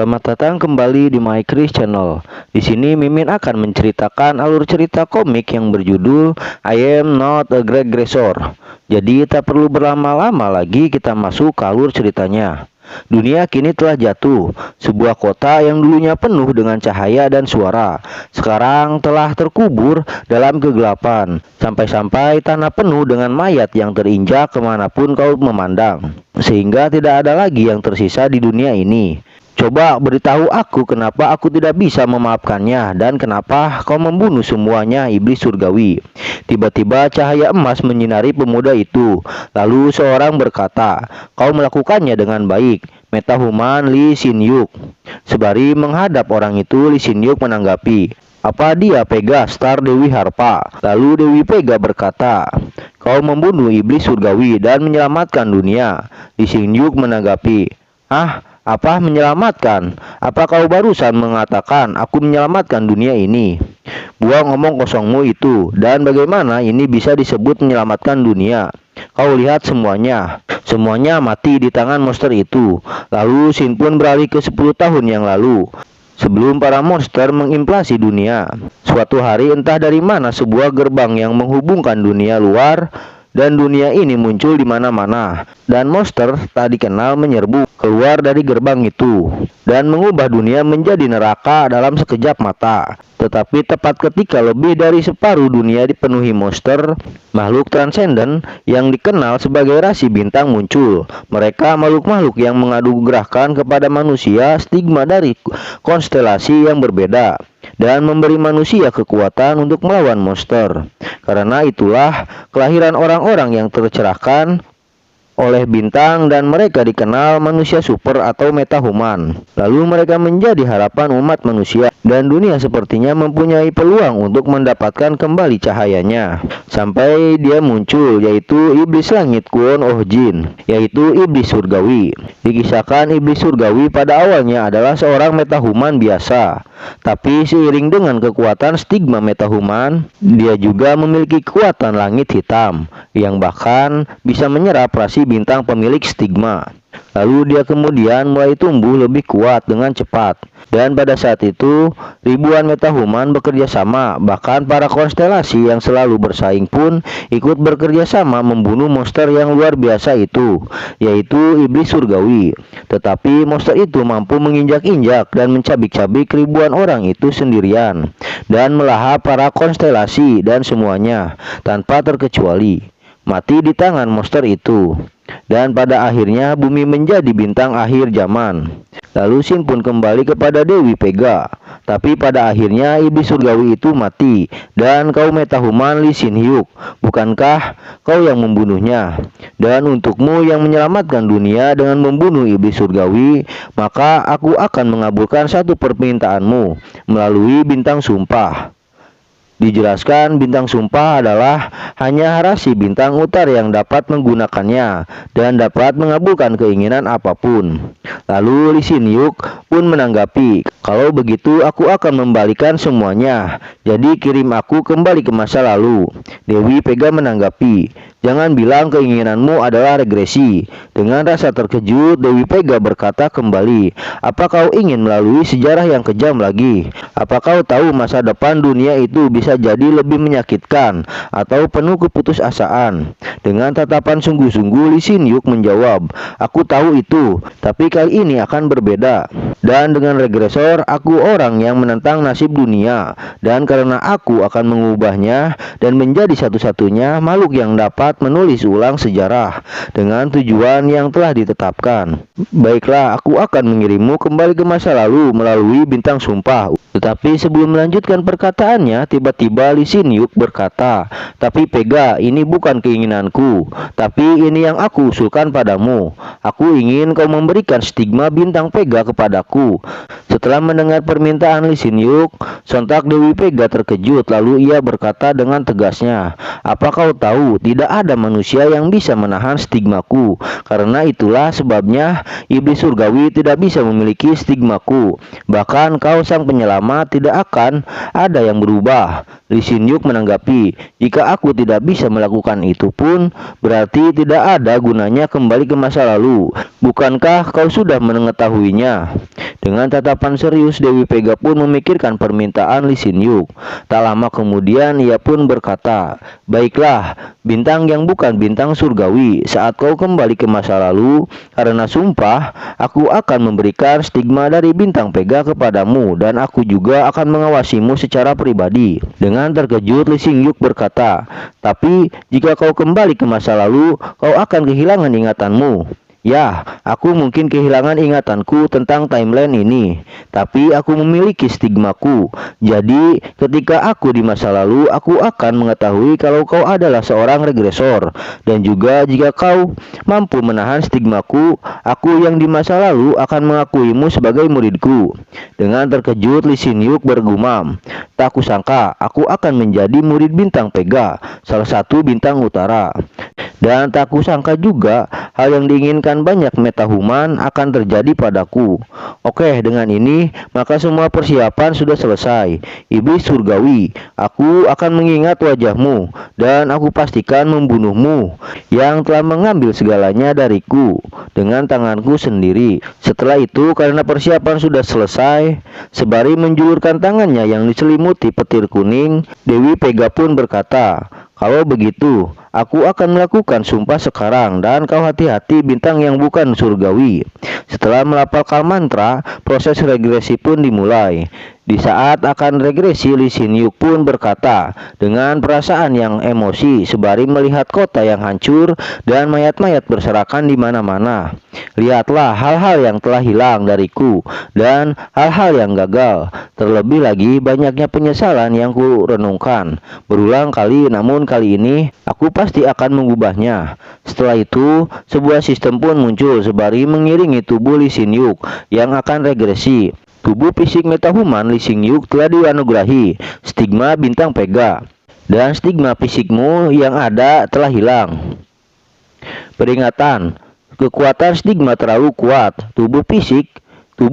Selamat datang kembali di My Chris Channel. Di sini Mimin akan menceritakan alur cerita komik yang berjudul I Am Not a Aggressor. Jadi tak perlu berlama-lama lagi, kita masuk ke alur ceritanya. Dunia kini telah jatuh. Sebuah kota yang dulunya penuh dengan cahaya dan suara, sekarang telah terkubur dalam kegelapan. Sampai-sampai tanah penuh dengan mayat yang terinjak kemanapun kau memandang, sehingga tidak ada lagi yang tersisa di dunia ini. Coba beritahu aku kenapa aku tidak bisa memaafkannya, dan kenapa kau membunuh semuanya, iblis surgawi. Tiba-tiba cahaya emas menyinari pemuda itu. Lalu seorang berkata, kau melakukannya dengan baik, metahuman Lee Sin Yuk. Sebari menghadap orang itu, Lee Sin Yuk menanggapi, apa dia Pega, Star Dewi Harpa? Lalu Dewi Pega berkata, kau membunuh iblis surgawi dan menyelamatkan dunia. Lee Sin Yuk menanggapi, apa menyelamatkan? Apa kau barusan mengatakan aku menyelamatkan dunia ini? Buang omong kosongmu itu. Dan bagaimana ini bisa disebut menyelamatkan dunia? Kau lihat semuanya mati di tangan monster itu. Lalu Sin pun beralih ke 10 tahun yang lalu, sebelum para monster menginvasi dunia. Suatu hari entah dari mana sebuah gerbang yang menghubungkan dunia luar dan dunia ini muncul di mana-mana, dan monster tak dikenal menyerbu keluar dari gerbang itu dan mengubah dunia menjadi neraka dalam sekejap mata. Tetapi tepat ketika lebih dari separuh dunia dipenuhi monster, makhluk transenden yang dikenal sebagai rasi bintang muncul. Mereka makhluk-makhluk yang mengadu gerahkan kepada manusia stigma dari konstelasi yang berbeda dan memberi manusia kekuatan untuk melawan monster. Karena itulah kelahiran orang-orang yang tercerahkan oleh bintang, dan mereka dikenal manusia super atau metahuman. Lalu mereka menjadi harapan umat manusia, dan dunia sepertinya mempunyai peluang untuk mendapatkan kembali cahayanya. Sampai dia muncul, yaitu iblis langit Kwon Oh Jin, yaitu iblis surgawi. Dikisahkan iblis surgawi pada awalnya adalah seorang metahuman biasa, tapi seiring dengan kekuatan stigma metahuman, dia juga memiliki kekuatan langit hitam yang bahkan bisa menyerap rasi bintang pemilik stigma. Lalu dia kemudian mulai tumbuh lebih kuat dengan cepat. Dan pada saat itu ribuan metahuman bekerja sama. Bahkan para konstelasi yang selalu bersaing pun ikut bekerja sama membunuh monster yang luar biasa itu, yaitu iblis surgawi. Tetapi monster itu mampu menginjak-injak dan mencabik-cabik ribuan orang itu sendirian, dan melahap para konstelasi, dan semuanya tanpa terkecuali mati di tangan monster itu. Dan pada akhirnya bumi menjadi bintang akhir zaman. Lalu Sin pun kembali kepada Dewi Pega. Tapi pada akhirnya iblis surgawi itu mati. Dan kau metahuman Lee Sin Hyuk, bukankah kau yang membunuhnya? Dan untukmu yang menyelamatkan dunia dengan membunuh iblis surgawi, maka aku akan mengabulkan satu permintaanmu melalui bintang sumpah. Dijelaskan bintang sumpah adalah hanya rasi bintang utar yang dapat menggunakannya dan dapat mengabulkan keinginan apapun. Lalu Lee Sin Yuk pun menanggapi, kalau begitu aku akan membalikan semuanya. Jadi kirim aku kembali ke masa lalu. Dewi Pega menanggapi, jangan bilang keinginanmu adalah regresi. Dengan rasa terkejut, Dewi Pega berkata kembali, apa kau ingin melalui sejarah yang kejam lagi? Apa kau tahu masa depan dunia itu bisa jadi lebih menyakitkan atau penuh keputusasaan? Dengan tatapan sungguh-sungguh, Lee Sin Yuk menjawab, aku tahu itu, tapi kali ini akan berbeda. Dan dengan regresor, aku orang yang menentang nasib dunia, dan karena aku akan mengubahnya dan menjadi satu-satunya makhluk yang dapat menulis ulang sejarah dengan tujuan yang telah ditetapkan. Baiklah, aku akan mengirimmu kembali ke masa lalu melalui bintang sumpah. Tetapi sebelum melanjutkan perkataannya, tiba-tiba Lee Sin Yuk berkata, tapi Pega, ini bukan keinginanku, tapi ini yang aku usulkan padamu. Aku ingin kau memberikan stigma bintang Pega kepadaku. Setelah mendengar permintaan Lee Sin Yuk, sontak Dewi Pega terkejut. Lalu ia berkata dengan tegasnya, apa kau tahu tidak ada manusia yang bisa menahan stigmaku? Karena itulah sebabnya iblis surgawi tidak bisa memiliki stigmaku. Bahkan kau sang penyelamat lama tidak akan ada yang berubah. Lee Sin Yuk menanggapi, jika aku tidak bisa melakukan itu pun, berarti tidak ada gunanya kembali ke masa lalu. Bukankah kau sudah mengetahuinya? Dengan tatapan serius, Dewi Pega pun memikirkan permintaan Lee Sin Yuk. Tak lama kemudian ia pun berkata, baiklah, bintang yang bukan bintang surgawi, saat kau kembali ke masa lalu, karena sumpah, aku akan memberikan stigma dari bintang Pega kepadamu dan aku juga akan mengawasimu secara pribadi. Dengan terkejut, Lee Sin Yuk berkata, tapi jika kau kembali ke masa lalu, kau akan kehilangan ingatanmu. Ya, aku mungkin kehilangan ingatanku tentang timeline ini, tapi aku memiliki stigmaku. Jadi, ketika aku di masa lalu, aku akan mengetahui kalau kau adalah seorang regresor. Dan juga jika kau mampu menahan stigmaku, aku yang di masa lalu akan mengakuimu sebagai muridku. Dengan terkejut, Lee Sin Yuk bergumam, tak kusangka aku akan menjadi murid bintang Pega, salah satu bintang utara. Dan tak kusangka juga hal yang diinginkan banyak metahuman akan terjadi padaku. Oke, dengan ini maka semua persiapan sudah selesai. Iblis surgawi, aku akan mengingat wajahmu dan aku pastikan membunuhmu yang telah mengambil segalanya dariku dengan tanganku sendiri. Setelah itu, karena persiapan sudah selesai, sembari menjulurkan tangannya yang diselimuti petir kuning, Dewi Pega pun berkata, kalau begitu, aku akan melakukan sumpah sekarang dan kau hati-hati bintang yang bukan surgawi. Setelah melafalkan mantra, proses regresi pun dimulai. Di saat akan regresi, Lee Sin Yuk pun berkata dengan perasaan yang emosi sembari melihat kota yang hancur dan mayat-mayat berserakan di mana-mana. Lihatlah hal-hal yang telah hilang dariku dan hal-hal yang gagal. Terlebih lagi banyaknya penyesalan yang ku renungkan berulang kali, namun kali ini aku pasti akan mengubahnya. Setelah itu, sebuah sistem pun muncul sembari mengiringi tubuh Lee Sin Yuk yang akan regresi. Tubuh fisik metahuman Lee Sin Yuk telah dianugerahi stigma bintang Pega, dan stigma fisikmu yang ada telah hilang. Peringatan, kekuatan stigma terlalu kuat. Tubuh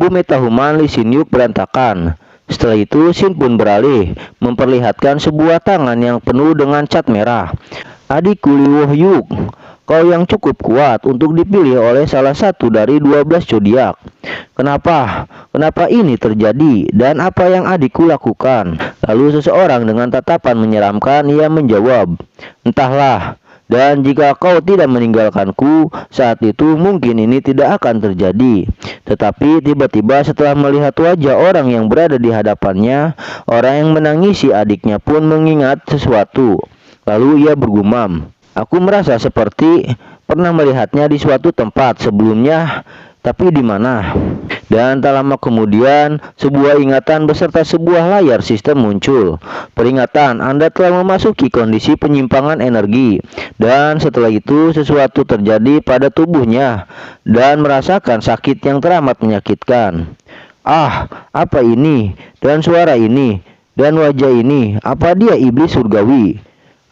metahuman Lee Sin Yuk berantakan. Setelah itu, Sin pun beralih memperlihatkan sebuah tangan yang penuh dengan cat merah. Adikku Lee Wo Yuk, kau yang cukup kuat untuk dipilih oleh salah satu dari 12 zodiak. Kenapa ini terjadi dan apa yang adikku lakukan? Lalu seseorang dengan tatapan menyeramkan ia menjawab, entahlah. Dan jika kau tidak meninggalkanku saat itu, mungkin ini tidak akan terjadi. Tetapi tiba-tiba setelah melihat wajah orang yang berada di hadapannya, orang yang menangisi adiknya pun mengingat sesuatu. Lalu ia bergumam, aku merasa seperti pernah melihatnya di suatu tempat sebelumnya, tapi di mana? Dan tak lama kemudian, sebuah ingatan beserta sebuah layar sistem muncul. Peringatan, Anda telah memasuki kondisi penyimpangan energi. Dan setelah itu, sesuatu terjadi pada tubuhnya dan merasakan sakit yang teramat menyakitkan. Ah, apa ini? Dan suara ini? Dan wajah ini? Apa dia iblis surgawi?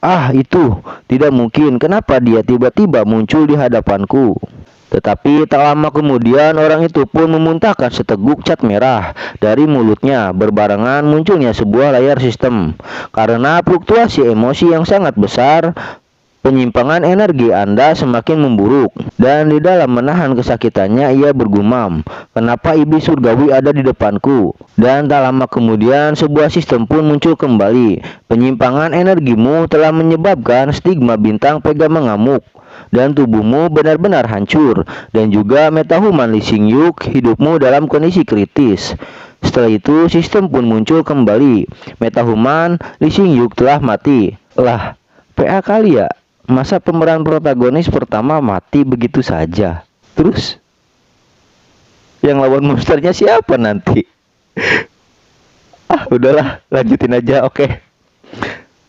Ah, itu tidak mungkin. Kenapa dia tiba-tiba muncul di hadapanku? Tetapi tak lama kemudian orang itu pun memuntahkan seteguk cat merah dari mulutnya. Berbarengan munculnya sebuah layar sistem. Karena fluktuasi emosi yang sangat besar, penyimpangan energi Anda semakin memburuk. Dan di dalam menahan kesakitannya ia bergumam, kenapa iblis surgawi ada di depanku? Dan tak lama kemudian sebuah sistem pun muncul kembali. Penyimpangan energimu telah menyebabkan stigma bintang Pega mengamuk dan tubuhmu benar-benar hancur. Dan juga metahuman Lee Sin Yuk, hidupmu dalam kondisi kritis. Setelah itu sistem pun muncul kembali. Metahuman Lee Sin Yuk telah mati. Lah, PA kali ya? Masa pemeran protagonis pertama mati begitu saja? Terus yang lawan monsternya siapa nanti? Ah, udahlah, lanjutin aja, oke.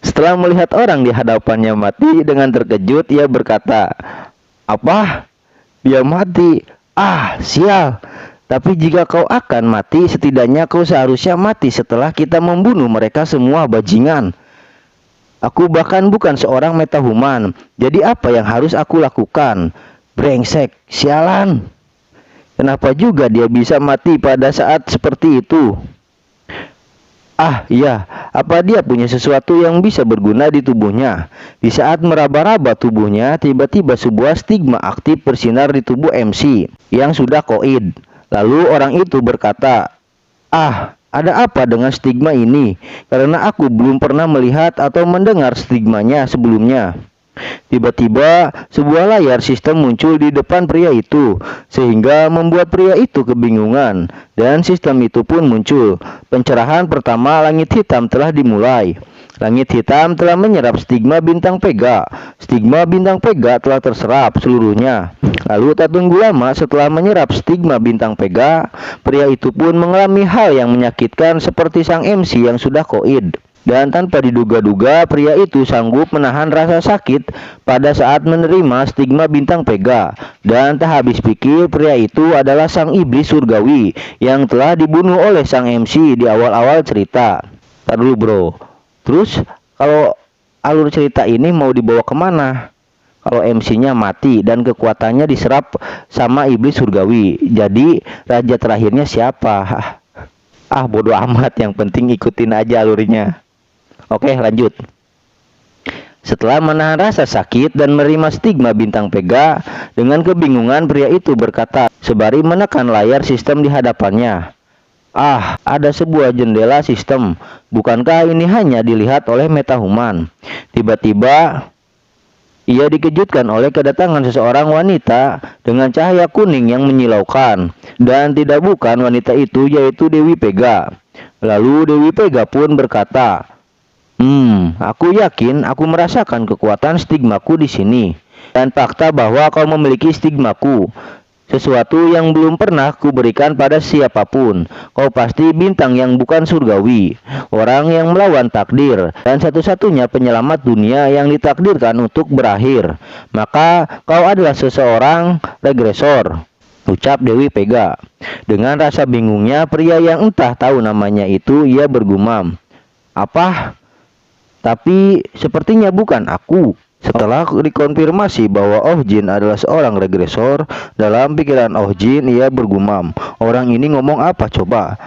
Setelah melihat orang di hadapannya mati, dengan terkejut ia berkata, apa? Dia mati? Ah, sial. Tapi jika kau akan mati, setidaknya kau seharusnya mati setelah kita membunuh mereka semua, bajingan. Aku bahkan bukan seorang metahuman. Jadi apa yang harus aku lakukan? Brengsek, sialan. Kenapa juga dia bisa mati pada saat seperti itu? Ah iya, apa dia punya sesuatu yang bisa berguna di tubuhnya? Di saat meraba-raba tubuhnya, tiba-tiba sebuah stigma aktif bersinar di tubuh MC yang sudah koid. Lalu orang itu berkata, "Ah, ada apa dengan stigma ini? Karena aku belum pernah melihat atau mendengar stigmanya sebelumnya." Tiba-tiba sebuah layar sistem muncul di depan pria itu, sehingga membuat pria itu kebingungan, dan sistem itu pun muncul. Pencerahan pertama langit hitam telah dimulai. Langit hitam telah menyerap stigma bintang Vega. Stigma bintang Vega telah terserap seluruhnya. Lalu tak tunggu lama setelah menyerap stigma bintang Vega, pria itu pun mengalami hal yang menyakitkan seperti sang MC yang sudah koid. Dan tanpa diduga-duga, pria itu sanggup menahan rasa sakit pada saat menerima stigma bintang Vega. Dan tak habis pikir, pria itu adalah sang iblis surgawi yang telah dibunuh oleh sang MC di awal-awal cerita. Tar dulu bro, terus kalau alur cerita ini mau dibawa kemana? Kalau MC-nya mati dan kekuatannya diserap sama iblis surgawi, jadi raja terakhirnya siapa? Bodo amat, yang penting ikutin aja alurnya. Oke, lanjut. Setelah menahan rasa sakit dan menerima stigma bintang Vega, dengan kebingungan pria itu berkata sembari menekan layar sistem di hadapannya. Ah, ada sebuah jendela sistem. Bukankah ini hanya dilihat oleh metahuman? Tiba-tiba ia dikejutkan oleh kedatangan seseorang wanita dengan cahaya kuning yang menyilaukan. Dan tidak bukan wanita itu, yaitu Dewi Vega. Lalu Dewi Vega pun berkata, aku yakin aku merasakan kekuatan stigmaku di sini. Dan fakta bahwa kau memiliki stigmaku, sesuatu yang belum pernah kuberikan pada siapapun. Kau pasti bintang yang bukan surgawi, orang yang melawan takdir, dan satu-satunya penyelamat dunia yang ditakdirkan untuk berakhir. Maka kau adalah seseorang regresor, ucap Dewi Vega. Dengan rasa bingungnya, pria yang entah tahu namanya itu, ia bergumam, "Apa? Tapi sepertinya bukan aku." Setelah dikonfirmasi bahwa Oh Jin adalah seorang regresor, dalam pikiran Oh Jin ia bergumam, "Orang ini ngomong apa coba?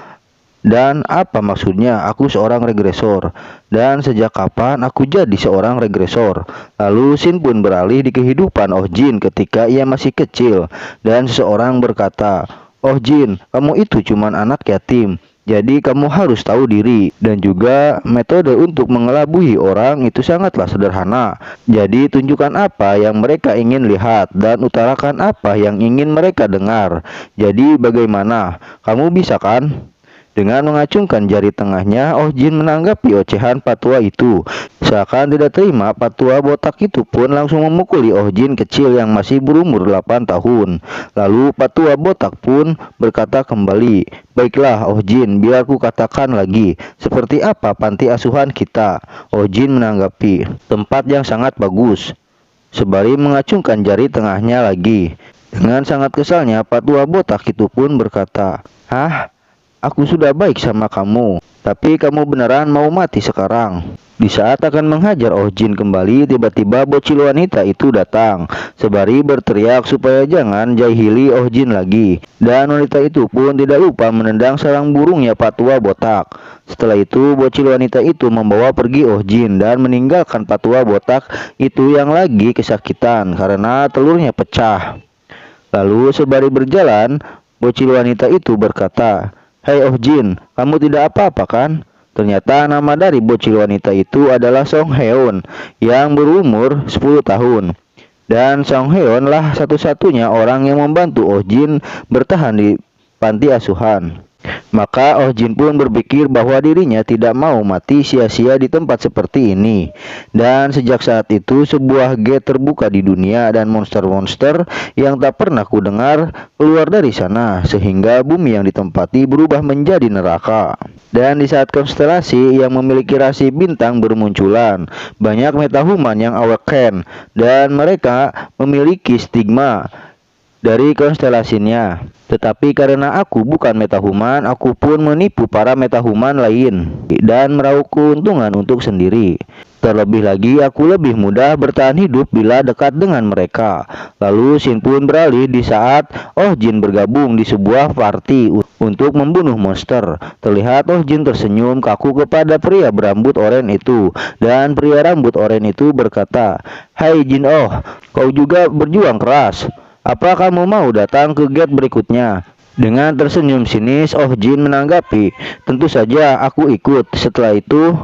Dan apa maksudnya aku seorang regresor? Dan sejak kapan aku jadi seorang regresor?" Lalu Shin pun beralih di kehidupan Oh Jin ketika ia masih kecil, dan seseorang berkata, "Oh Jin, kamu itu cuman anak yatim. Jadi kamu harus tahu diri, dan juga metode untuk mengelabui orang itu sangatlah sederhana. Jadi tunjukkan apa yang mereka ingin lihat dan utarakan apa yang ingin mereka dengar. Jadi bagaimana? Kamu bisa kan?" Dengan mengacungkan jari tengahnya, Oh Jin menanggapi ocehan patua itu. Seakan tidak terima, patua botak itu pun langsung memukuli Oh Jin kecil yang masih berumur 8 tahun. Lalu patua botak pun berkata kembali, "Baiklah Oh Jin, biar aku katakan lagi, seperti apa panti asuhan kita?" Oh Jin menanggapi, "Tempat yang sangat bagus." Sembari mengacungkan jari tengahnya lagi. Dengan sangat kesalnya, patua botak itu pun berkata, "Hah? Aku sudah baik sama kamu, tapi kamu beneran mau mati sekarang?" Di saat akan menghajar Oh Jin kembali, tiba-tiba bocil wanita itu datang, sembari berteriak supaya jangan jahili Oh Jin lagi. Dan wanita itu pun tidak lupa menendang sarang burungnya patua botak. Setelah itu, bocil wanita itu membawa pergi Oh Jin dan meninggalkan patua botak itu yang lagi kesakitan karena telurnya pecah. Lalu sembari berjalan, bocil wanita itu berkata, "Hei Oh Jin, kamu tidak apa-apa kan?" Ternyata nama dari bocil wanita itu adalah Song Heon yang berumur 10 tahun. Dan Song Heon lah satu-satunya orang yang membantu Oh Jin bertahan di panti asuhan. Maka Oh Jin pun berpikir bahwa dirinya tidak mau mati sia-sia di tempat seperti ini. Dan sejak saat itu sebuah gate terbuka di dunia dan monster-monster yang tak pernah kudengar keluar dari sana, sehingga bumi yang ditempati berubah menjadi neraka. Dan di saat konstelasi yang memiliki rasi bintang bermunculan, banyak metahuman yang awaken, dan mereka memiliki stigma dari konstelasinya. Tetapi karena aku bukan metahuman, aku pun menipu para metahuman lain dan meraup keuntungan untuk sendiri. Terlebih lagi aku lebih mudah bertahan hidup bila dekat dengan mereka. Lalu Shin pun beralih di saat Oh Jin bergabung di sebuah party untuk membunuh monster. Terlihat Oh Jin tersenyum kaku kepada pria berambut oranye itu, dan pria rambut oranye itu berkata, "Hai Jin Oh, kau juga berjuang keras. Apa kamu mau datang ke gate berikutnya?" Dengan tersenyum sinis, Oh Jin menanggapi, "Tentu saja aku ikut." Setelah itu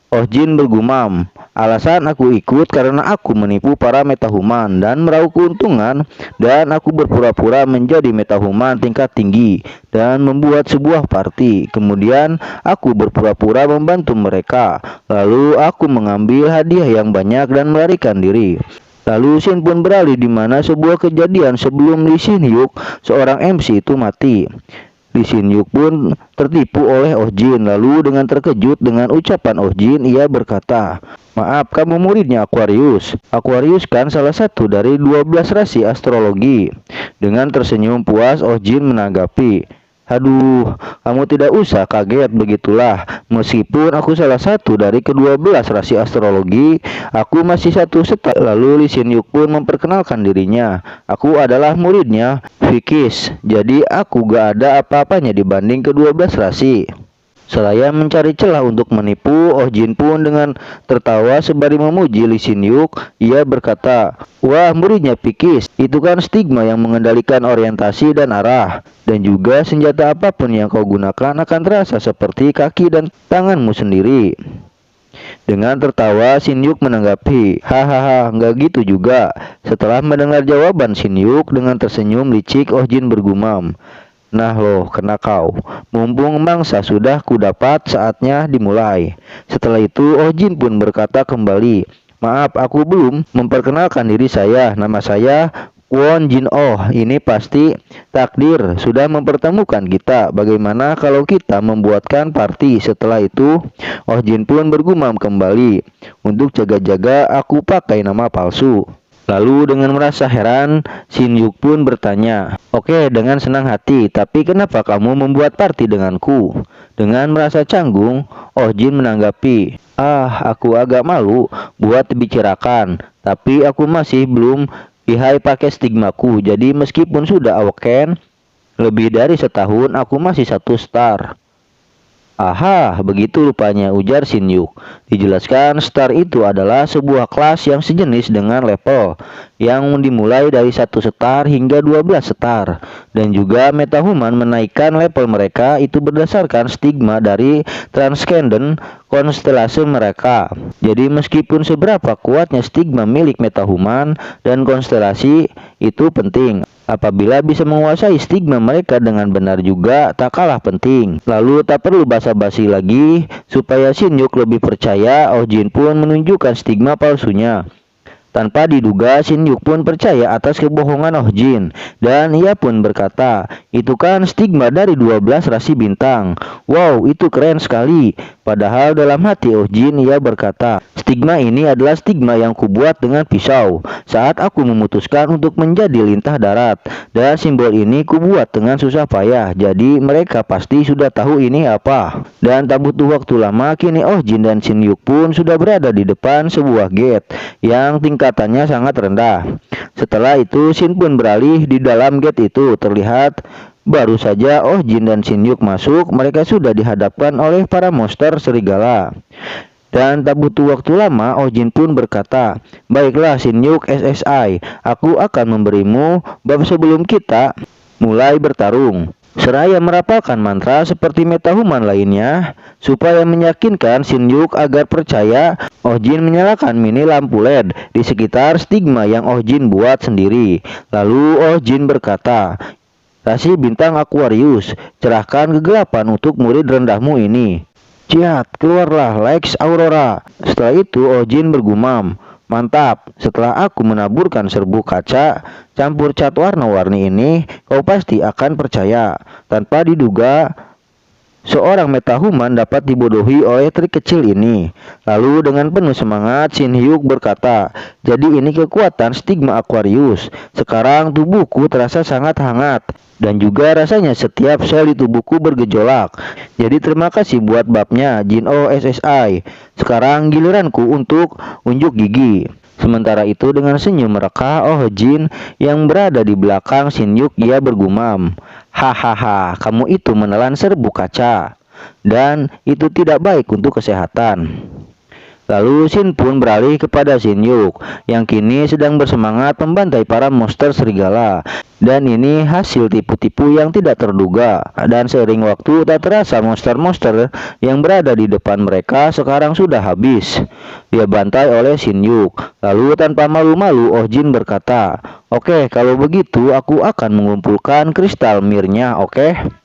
Oh Jin bergumam, "Alasan aku ikut karena aku menipu para metahuman dan meraup keuntungan, dan aku berpura-pura menjadi metahuman tingkat tinggi dan membuat sebuah party. Kemudian aku berpura-pura membantu mereka. Lalu aku mengambil hadiah yang banyak dan melarikan diri." Lalu Shin pun beralih di mana sebuah kejadian sebelum Lee Shin Hyuk, seorang MC itu mati. Lee Shin Hyuk pun tertipu oleh Oh Jin. Lalu dengan terkejut dengan ucapan Oh Jin, ia berkata, "Maaf, kamu muridnya Aquarius. Aquarius kan salah satu dari 12 rasi astrologi." Dengan tersenyum puas, Oh Jin menanggapi, "Aduh, kamu tidak usah kaget begitulah. Meskipun aku salah satu dari ke-12 rasi astrologi, aku masih satu setara." Lalu Lee Shin Hyuk pun memperkenalkan dirinya. "Aku adalah muridnya Vikis, jadi aku gak ada apa-apanya dibanding ke-12 rasi." Seraya mencari celah untuk menipu, Oh Jin pun dengan tertawa sembari memuji Lee Shin Hyuk, ia berkata, "Wah, muridnya Pikis, itu kan stigma yang mengendalikan orientasi dan arah. Dan juga senjata apapun yang kau gunakan akan terasa seperti kaki dan tanganmu sendiri." Dengan tertawa, Shin Hyuk menanggapi, "Hahaha, nggak gitu juga." Setelah mendengar jawaban Shin Hyuk dengan tersenyum licik, Oh Jin bergumam, "Nah loh, kena kau. Mumpung mangsa sudah kudapat, saatnya dimulai." Setelah itu, Oh Jin pun berkata kembali, "Maaf, aku belum memperkenalkan diri saya. Nama saya Kwon Jin Oh. Ini pasti takdir sudah mempertemukan kita. Bagaimana kalau kita membuatkan party?" Setelah itu, Oh Jin pun bergumam kembali, "Untuk jaga-jaga aku pakai nama palsu." Lalu dengan merasa heran, Shin Hyuk pun bertanya, "Oke, dengan senang hati, tapi kenapa kamu membuat party denganku?" Dengan merasa canggung, Oh Jin menanggapi, aku agak malu buat dibicarakan, tapi aku masih belum lihai pakai stigmaku. Jadi meskipun sudah awaken lebih dari setahun, aku masih satu star." "Aha, begitu rupanya," ujar Shin Hyuk. Dijelaskan, star itu adalah sebuah kelas yang sejenis dengan level yang dimulai dari 1 star hingga 12 star. Dan juga metahuman menaikkan level mereka itu berdasarkan stigma dari transcendent konstelasi mereka. Jadi meskipun seberapa kuatnya stigma milik metahuman dan konstelasi itu penting. Apabila bisa menguasai stigma mereka dengan benar juga tak kalah penting. Lalu tak perlu basa-basi lagi, supaya Shin Hyuk lebih percaya, Oh Jin pun menunjukkan stigma palsunya. Tanpa diduga, Shin Hyuk pun percaya atas kebohongan Oh Jin, dan ia pun berkata, "Itu kan stigma dari 12 rasi bintang. Wow, itu keren sekali." Padahal dalam hati Oh Jin ia berkata, "Stigma ini adalah stigma yang kubuat dengan pisau saat aku memutuskan untuk menjadi lintah darat, dan simbol ini kubuat dengan susah payah. Jadi mereka pasti sudah tahu ini apa." Dan tak butuh waktu lama, kini Oh Jin dan Shin Hyuk pun sudah berada di depan sebuah gate yang tingkatannya sangat rendah. Setelah itu, Shin pun beralih di dalam gate itu. Terlihat baru saja Oh Jin dan Shin Hyuk masuk, mereka sudah dihadapkan oleh para monster serigala. Dan tak butuh waktu lama, Oh Jin pun berkata, "Baiklah Shin Hyuk SSI, aku akan memberimu bab sebelum kita mulai bertarung." Seraya merapalkan mantra seperti metahuman lainnya, supaya meyakinkan Shin Hyuk agar percaya, Oh Jin menyalakan mini lampu LED di sekitar stigma yang Oh Jin buat sendiri. Lalu Oh Jin berkata, "Rasi bintang Aquarius, cerahkan kegelapan untuk murid rendahmu ini." Ciat, keluarlah Lex Aurora. Setelah itu Oh Jin bergumam, "Mantap, setelah aku menaburkan serbuk kaca campur cat warna-warni ini, kau pasti akan percaya." Tanpa diduga, Seorang metahuman dapat dibodohi oleh trik kecil ini. Lalu dengan penuh semangat, Shin Hyuk berkata, "Jadi ini kekuatan stigma Aquarius. Sekarang tubuhku terasa sangat hangat. Dan juga rasanya setiap sel di tubuhku bergejolak. Jadi terima kasih buat babnya, Jin-Oh SSI. Sekarang giliranku untuk unjuk gigi." Sementara itu dengan senyum mereka, Oh Jin yang berada di belakang Shin Hyuk, ia bergumam, "Hahaha, kamu itu menelan serbuk kaca. Dan itu tidak baik untuk kesehatan." Lalu Shin pun beralih kepada Shin Hyuk yang kini sedang bersemangat membantai para monster serigala. Dan ini hasil tipu-tipu yang tidak terduga. Dan seiring waktu tak terasa monster-monster yang berada di depan mereka sekarang sudah habis. Dia bantai oleh Shin Hyuk. Lalu tanpa malu-malu Oh Jin berkata, "Oke, kalau begitu aku akan mengumpulkan kristal mirnya, oke?"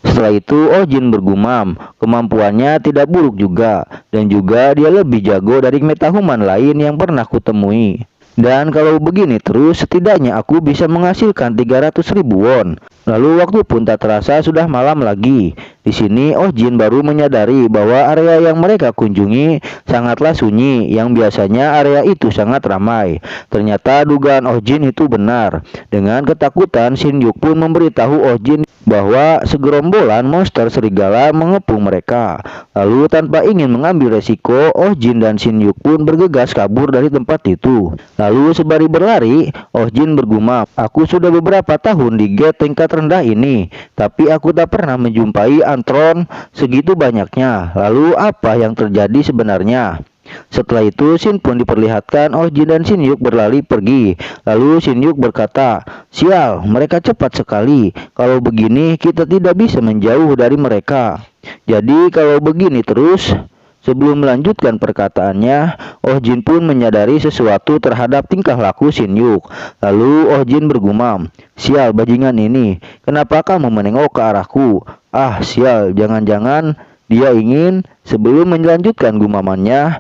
Setelah itu Oh Jin bergumam, kemampuannya tidak buruk juga, dan juga dia lebih jago dari metahuman lain yang pernah kutemui. Dan kalau begini terus, setidaknya aku bisa menghasilkan 300.000 won. Lalu waktu pun tak terasa sudah malam lagi. Di sini Oh Jin baru menyadari bahwa area yang mereka kunjungi sangatlah sunyi, yang biasanya area itu sangat ramai. Ternyata dugaan Oh Jin itu benar. Dengan ketakutan, Shin Hyuk pun memberitahu Oh Jin bahwa segerombolan monster serigala mengepung mereka. Lalu tanpa ingin mengambil resiko, Oh Jin dan Shin Hyuk pun bergegas kabur dari tempat itu. Lalu sembari berlari, Oh Jin bergumam, "Aku sudah beberapa tahun di gate tingkat rendah ini, tapi aku tak pernah menjumpai Antron segitu banyaknya. Lalu apa yang terjadi sebenarnya?" Setelah itu Shin pun diperlihatkan Oh Jin dan Shin Hyuk berlari pergi. Lalu Shin Hyuk berkata, "Sial, mereka cepat sekali. Kalau begini kita tidak bisa menjauh dari mereka. Jadi kalau begini terus..." Sebelum melanjutkan perkataannya, Oh Jin pun menyadari sesuatu terhadap tingkah laku Shin Hyuk. Lalu Oh Jin bergumam, "Sial bajingan ini, kenapa kamu menengok ke arahku? Ah sial, jangan-jangan dia ingin..." Sebelum melanjutkan gumamannya,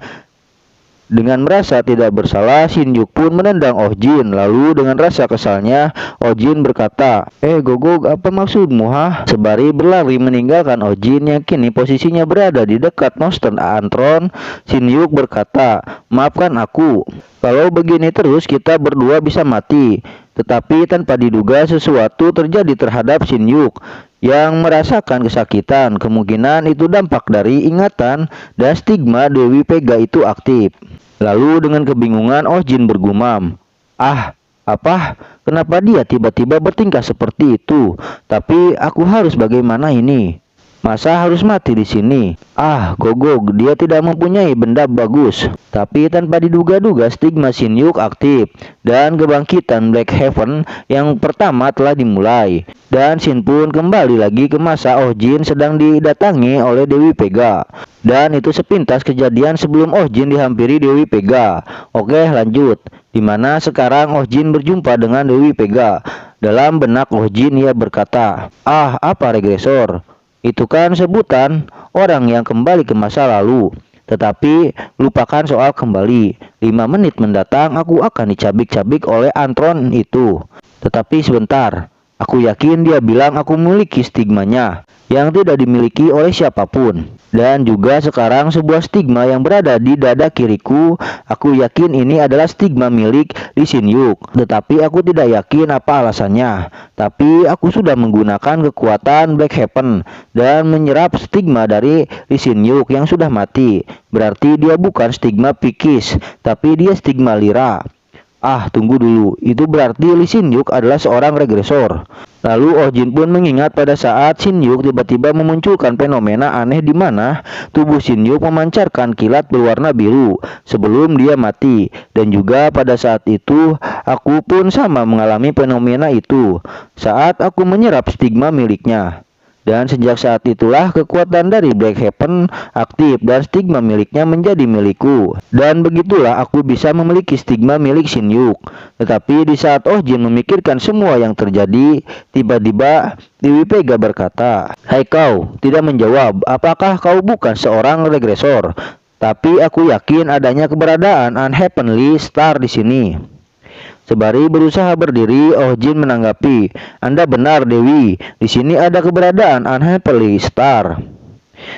dengan merasa tidak bersalah, Shin Hyuk pun menendang Oh Jin. Lalu dengan rasa kesalnya, Oh Jin berkata, Gogok, apa maksudmu ha?" Sembari berlari meninggalkan Oh Jin yang kini posisinya berada di dekat monster Antron, Shin Hyuk berkata, "Maafkan aku. Kalau begini terus kita berdua bisa mati." Tetapi tanpa diduga sesuatu terjadi terhadap Shin Hyuk yang merasakan kesakitan. Kemungkinan itu dampak dari ingatan dan stigma Dewi Pega itu aktif. Lalu dengan kebingungan Oh Jin bergumam, "Ah, apa? Kenapa dia tiba-tiba bertingkah seperti itu? Tapi aku harus bagaimana ini? Masa harus mati di sini? Ah, Gogok, dia tidak mempunyai benda bagus." Tapi tanpa diduga-duga stigma Shin Hyuk aktif dan kebangkitan Black Heaven yang pertama telah dimulai. Dan Shin pun kembali lagi ke masa Oh Jin sedang didatangi oleh Dewi Pega. Dan itu sepintas kejadian sebelum Oh Jin dihampiri Dewi Pega. Oke, lanjut. Dimana sekarang Oh Jin berjumpa dengan Dewi Pega. Dalam benak Oh Jin ia berkata, "Ah, apa regresor? Itu kan sebutan orang yang kembali ke masa lalu. Tetapi lupakan soal kembali. 5 menit mendatang aku akan dicabik-cabik oleh Antron itu. Tetapi sebentar, aku yakin dia bilang aku memiliki stigmanya yang tidak dimiliki oleh siapapun. Dan juga sekarang sebuah stigma yang berada di dada kiriku. Aku yakin ini adalah stigma milik Lee Shin Hyuk. Tetapi aku tidak yakin apa alasannya. Tapi aku sudah menggunakan kekuatan Black Heaven dan menyerap stigma dari Lee Shin Hyuk yang sudah mati. Berarti dia bukan stigma Pikis, tapi dia stigma Lira. Ah, tunggu dulu. Itu berarti Lee Shin Hyuk adalah seorang regresor." Lalu Oh Jin pun mengingat pada saat Shin Hyuk tiba-tiba memunculkan fenomena aneh di mana tubuh Shin Hyuk memancarkan kilat berwarna biru sebelum dia mati. Dan juga pada saat itu aku pun sama mengalami fenomena itu saat aku menyerap stigma miliknya. Dan sejak saat itulah kekuatan dari Black Heaven aktif dan stigma miliknya menjadi milikku. Dan begitulah aku bisa memiliki stigma milik Shin Hyuk. Tetapi di saat Oh Jin memikirkan semua yang terjadi, tiba-tiba Dewi Pega berkata, "Hai kau, tidak menjawab. Apakah kau bukan seorang regresor? Tapi aku yakin adanya keberadaan unheavenly star di sini." Sembari berusaha berdiri, Oh Jin menanggapi, "Anda benar, Dewi. Di sini ada keberadaan Unhappily Star."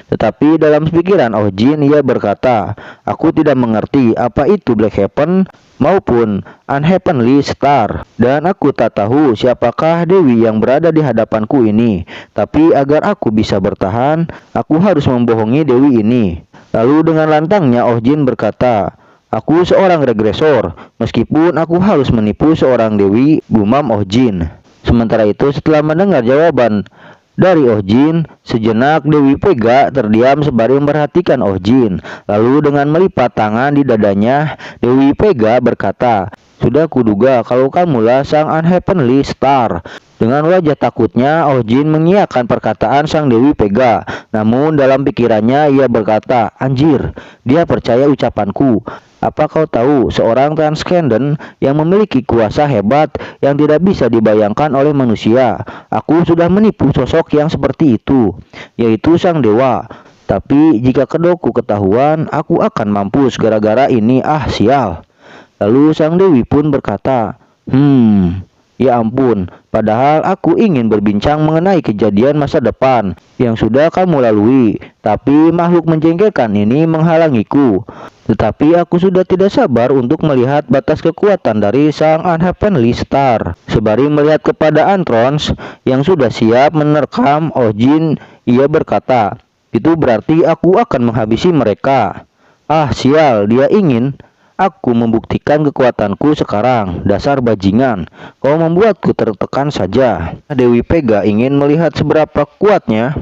Tetapi dalam pikiran Oh Jin ia berkata, "Aku tidak mengerti apa itu Black Heaven maupun Unheavenly Star, dan aku tak tahu siapakah Dewi yang berada di hadapanku ini. Tapi agar aku bisa bertahan, aku harus membohongi Dewi ini." Lalu dengan lantangnya Oh Jin berkata, "Aku seorang regresor, meskipun aku harus menipu seorang Dewi," gumam Oh Jin. Sementara itu, setelah mendengar jawaban dari Oh Jin, sejenak Dewi Pega terdiam sembari memperhatikan Oh Jin. Lalu dengan melipat tangan di dadanya, Dewi Pega berkata, "Sudah kuduga kalau kamulah sang Unheavenly Star." Dengan wajah takutnya, Oh Jin mengiyakan perkataan sang Dewi Pega. Namun dalam pikirannya ia berkata, "Anjir, dia percaya ucapanku. Apa kau tahu, seorang transcendent yang memiliki kuasa hebat yang tidak bisa dibayangkan oleh manusia. Aku sudah menipu sosok yang seperti itu, yaitu sang dewa. Tapi jika kedokku ketahuan, aku akan mampus gara-gara ini. Ah, sial." Lalu sang dewi pun berkata, "Ya ampun, padahal aku ingin berbincang mengenai kejadian masa depan yang sudah kamu lalui, tapi makhluk menjengkelkan ini menghalangiku. Tetapi aku sudah tidak sabar untuk melihat batas kekuatan dari sang Unheavenly Star." Sembari melihat kepada Antrons yang sudah siap menerkam Oh Jin, ia berkata, "Itu berarti aku akan menghabisi mereka." Ah, sial, dia ingin aku membuktikan kekuatanku sekarang. Dasar bajingan, kau membuatku tertekan saja. Dewi Pega ingin melihat seberapa kuatnya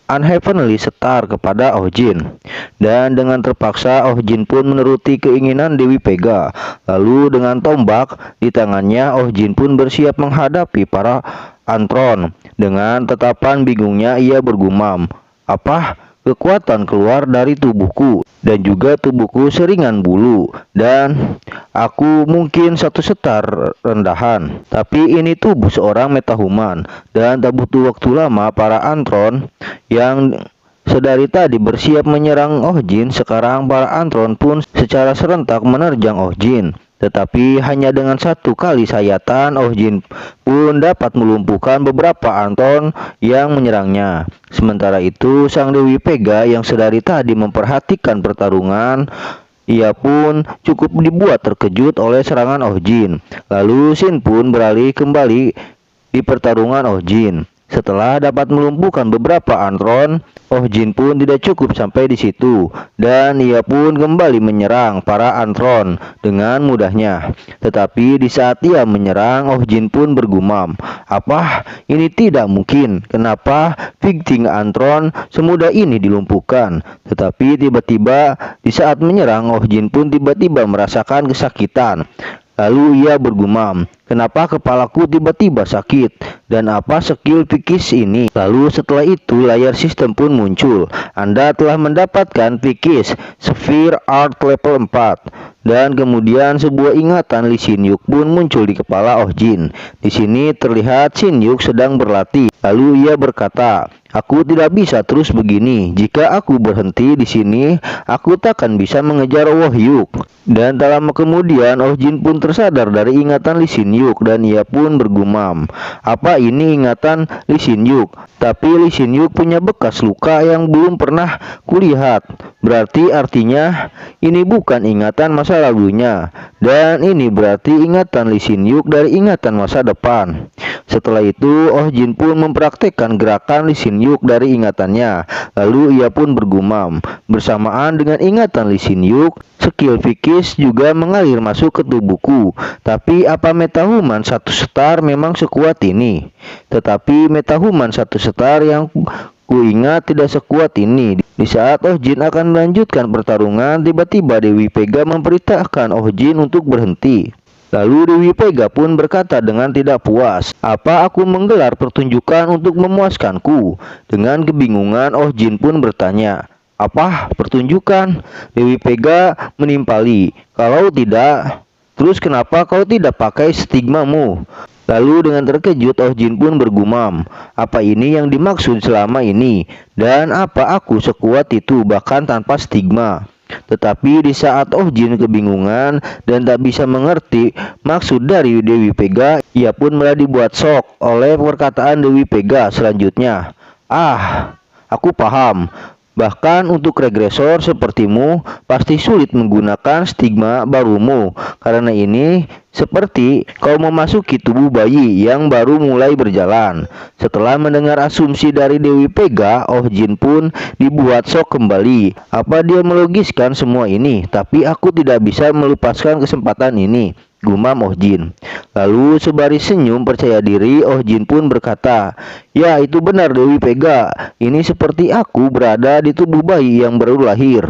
Unheavenly Star kepada Oh Jin. Dan dengan terpaksa Oh Jin pun menuruti keinginan Dewi Pega. Lalu dengan tombak di tangannya, Oh Jin pun bersiap menghadapi para Antron. Dengan tatapan bingungnya ia bergumam, "Apa? Kekuatan keluar dari tubuhku, dan juga tubuhku seringan bulu, dan aku mungkin satu setar rendahan. Tapi ini tubuh seorang metahuman, dan tak butuh waktu lama para Antron yang sedari tadi bersiap menyerang Oh Jin. Sekarang para Antron pun secara serentak menerjang Oh Jin. Tetapi hanya dengan satu kali sayatan, Oh Jin pun dapat melumpuhkan beberapa Antron yang menyerangnya. Sementara itu, sang Dewi Pega yang sedari tadi memperhatikan pertarungan, ia pun cukup dibuat terkejut oleh serangan Oh Jin. Lalu Shin pun beralih kembali di pertarungan Oh Jin. Setelah dapat melumpuhkan beberapa Antron, Oh Jin pun tidak cukup sampai di situ, dan ia pun kembali menyerang para Antron dengan mudahnya. Tetapi di saat ia menyerang, Oh Jin pun bergumam, "Apa? Ini tidak mungkin. Kenapa Victing Antron semudah ini dilumpuhkan?" Tetapi tiba-tiba di saat menyerang, Oh Jin pun tiba-tiba merasakan kesakitan. Lalu ia bergumam, "Kenapa kepalaku tiba-tiba sakit? Dan apa skill Vikis ini?" Lalu setelah itu layar sistem pun muncul. "Anda telah mendapatkan Vikis Sphere Art level 4. Dan kemudian sebuah ingatan Lee Sin Yuk pun muncul di kepala Oh Jin. Di sini terlihat Sin Yuk sedang berlatih. Lalu ia berkata, "Aku tidak bisa terus begini. Jika aku berhenti di sini, aku takkan bisa mengejar Oh Yuk." Dan tak lama kemudian Oh Jin pun tersadar dari ingatan Lee Sin Yuk, dan ia pun bergumam, "Apa ini ingatan Lee Sin Yuk? Tapi Lee Sin Yuk punya bekas luka yang belum pernah kulihat. Berarti artinya ini bukan ingatan masa lalunya, dan ini berarti ingatan Lee Sin Yuk dari ingatan masa depan." Setelah itu Oh Jin pun mempraktekkan gerakan Lee Sin Yuk dari ingatannya. Lalu ia pun bergumam, "Bersamaan dengan ingatan Lee Sin Yuk, skill Vikis juga mengalir masuk ke tubuhku. Tapi apa metahuman satu star memang sekuat ini? Tetapi metahuman satu star yang kuingat tidak sekuat ini." Di saat Oh Jin akan melanjutkan pertarungan, tiba-tiba Dewi Pega memperintahkan Oh Jin untuk berhenti. Lalu Dewi Pega pun berkata dengan tidak puas, "Apa aku menggelar pertunjukan untuk memuaskanku?" Dengan kebingungan Oh Jin pun bertanya, "Apa pertunjukan?" Dewi Pega menimpali, "Kalau tidak, terus kenapa kau tidak pakai stigmamu?" Lalu dengan terkejut Oh Jin pun bergumam, "Apa ini yang dimaksud selama ini? Dan apa aku sekuat itu bahkan tanpa stigma?" Tetapi di saat Oh Jin kebingungan dan tak bisa mengerti maksud dari Dewi Pega, ia pun malah dibuat shock oleh perkataan Dewi Pega selanjutnya. Ah, aku paham. Bahkan untuk regresor sepertimu pasti sulit menggunakan stigma barumu. Karena ini seperti kau memasuki tubuh bayi yang baru mulai berjalan. Setelah mendengar asumsi dari Dewi Pega, Oh Jin pun dibuat shock kembali. Apa dia melogiskan semua ini? Tapi aku tidak bisa melepaskan kesempatan ini, gumam Oh Jin. Lalu sebaris senyum percaya diri, Oh Jin pun berkata, "Ya, itu benar Dewi Pega. Ini seperti aku berada di tubuh bayi yang baru lahir."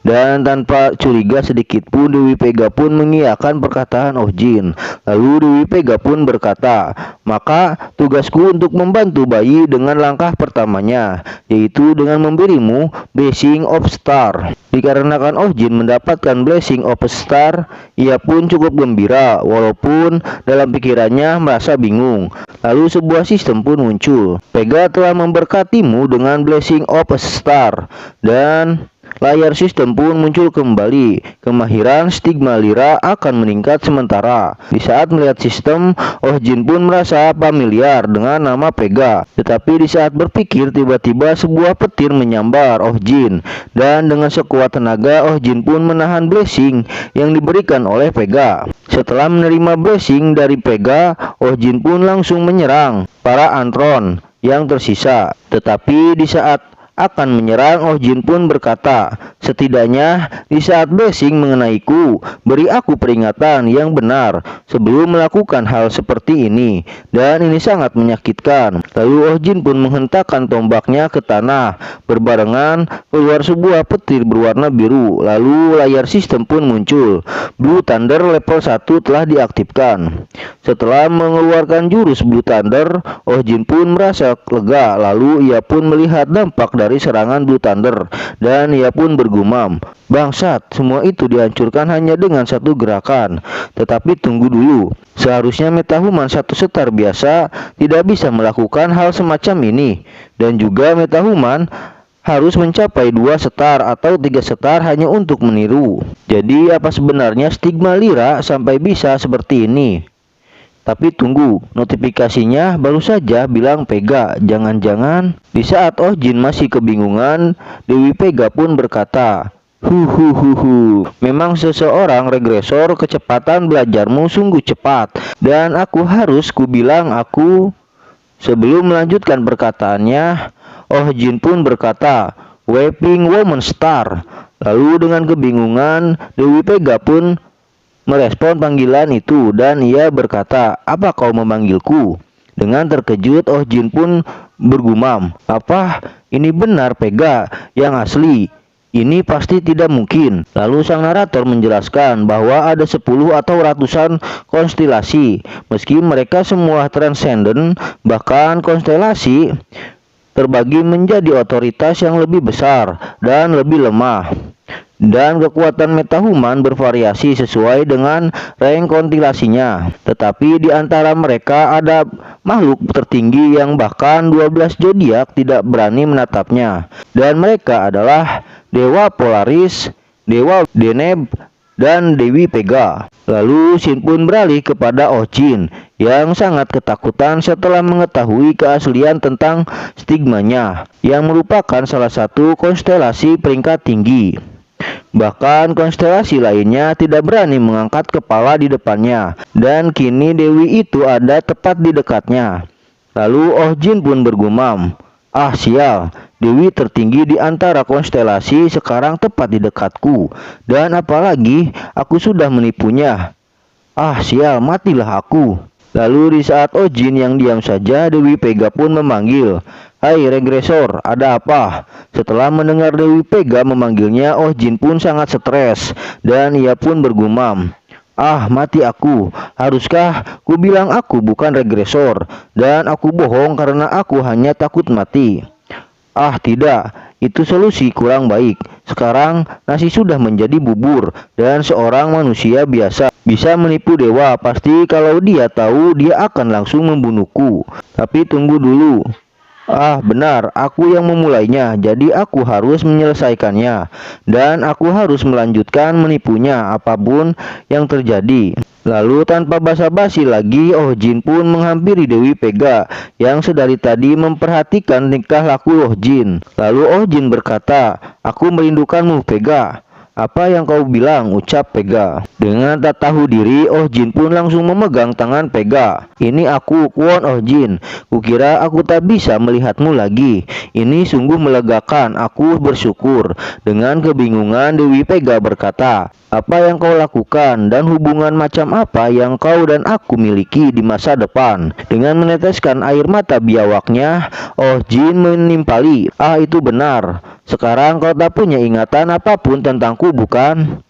Dan tanpa curiga sedikit pun Dewi Pega pun mengiyakan perkataan Oh Jin. Lalu Dewi Pega pun berkata, "Maka tugasku untuk membantu bayi dengan langkah pertamanya, yaitu dengan memberimu Blessing of Star." Dikarenakan Oh Jin mendapatkan Blessing of Star, ia pun cukup gembira walaupun dalam pikirannya merasa bingung. Lalu sebuah sistem pun muncul. "Pega telah memberkatimu dengan Blessing of Star." Dan layar sistem pun muncul kembali. Kemahiran stigma lira akan meningkat sementara. Di saat melihat sistem, Oh Jin pun merasa familiar dengan nama Pega. Tetapi di saat berpikir, tiba-tiba sebuah petir menyambar Oh Jin. Dan dengan sekuat tenaga, Oh Jin pun menahan blessing yang diberikan oleh Pega. Setelah menerima blessing dari Pega, Oh Jin pun langsung menyerang para Antron yang tersisa. Tetapi di saat akan menyerang, Oh Jin pun berkata, "Setidaknya di saat blessing mengenaiku, beri aku peringatan yang benar sebelum melakukan hal seperti ini, dan ini sangat menyakitkan." Lalu Oh Jin pun menghentakkan tombaknya ke tanah. Berbarengan keluar sebuah petir berwarna biru. Lalu layar sistem pun muncul. Blue Thunder level 1 telah diaktifkan. Setelah mengeluarkan jurus Blue Thunder, Oh Jin pun merasa lega. Lalu ia pun melihat dampak dari serangan Blue Thunder, dan ia pun bergumam, "Bangsat, semua itu dihancurkan hanya dengan satu gerakan." Tetapi tunggu dulu, seharusnya metahuman satu setar biasa tidak bisa melakukan hal semacam ini, dan juga metahuman harus mencapai 2 setar atau 3 setar hanya untuk meniru. Jadi apa sebenarnya stigma lira sampai bisa seperti ini? Tapi tunggu, notifikasinya baru saja bilang Pega. Jangan-jangan di saat Oh Jin masih kebingungan, Dewi Pega pun berkata, "Memang seseorang regresor, kecepatan belajarmu sungguh cepat. Dan aku harus kubilang aku..." Sebelum melanjutkan perkataannya, Oh Jin pun berkata, "Weeping Woman Star." Lalu dengan kebingungan, Dewi Pega pun merespon panggilan itu, dan ia berkata, "Apa kau memanggilku?" Dengan terkejut, Oh Jin pun bergumam, "Apa ini benar Pega yang asli? Ini pasti tidak mungkin." Lalu sang narator menjelaskan bahwa ada 10 atau ratusan konstelasi. Meski mereka semua transcendent, bahkan konstelasi terbagi menjadi otoritas yang lebih besar dan lebih lemah. Dan kekuatan metahuman bervariasi sesuai dengan rank konstelasinya. Tetapi di antara mereka ada makhluk tertinggi yang bahkan 12 zodiak tidak berani menatapnya. Dan mereka adalah Dewa Polaris, Dewa Deneb, dan Dewi Pega. Lalu Shin pun beralih kepada Oh Jin yang sangat ketakutan setelah mengetahui keaslian tentang stigmanya, yang merupakan salah satu konstelasi peringkat tinggi. Bahkan konstelasi lainnya tidak berani mengangkat kepala di depannya, dan kini Dewi itu ada tepat di dekatnya. Lalu Oh Jin pun bergumam, "Ah sial, Dewi tertinggi di antara konstelasi sekarang tepat di dekatku, dan apalagi aku sudah menipunya. Ah sial, matilah aku." Lalu di saat Oh Jin yang diam saja, Dewi Pega pun memanggil, "Hai regresor, ada apa?" Setelah mendengar Dewi Pega memanggilnya, Oh Jin pun sangat stres, dan ia pun bergumam, "Ah, mati aku. Haruskah ku bilang aku bukan regresor, dan aku bohong karena aku hanya takut mati? Ah tidak, itu solusi kurang baik. Sekarang nasi sudah menjadi bubur, dan seorang manusia biasa bisa menipu dewa. Pasti kalau dia tahu, dia akan langsung membunuhku. Tapi tunggu dulu, Ah, benar, aku yang memulainya, jadi aku harus menyelesaikannya, dan aku harus melanjutkan menipunya apapun yang terjadi. Lalu tanpa basa-basi lagi, Oh Jin pun menghampiri Dewi Pega yang sedari tadi memperhatikan tingkah laku Oh Jin. Lalu Oh Jin berkata, "Aku merindukanmu, Pega." "Apa yang kau bilang?" ucap Pega. Dengan tak tahu diri, Oh Jin pun langsung memegang tangan Pega. "Ini aku, Kwon Oh Jin. Kukira aku tak bisa melihatmu lagi. Ini sungguh melegakan, aku bersyukur." Dengan kebingungan, Dewi Pega berkata, "Apa yang kau lakukan dan hubungan macam apa yang kau dan aku miliki di masa depan?" Dengan meneteskan air mata biawaknya, Oh Jin menimpali, "Ah, itu benar. Sekarang kau tak punya ingatan apapun tentangku, bukan?"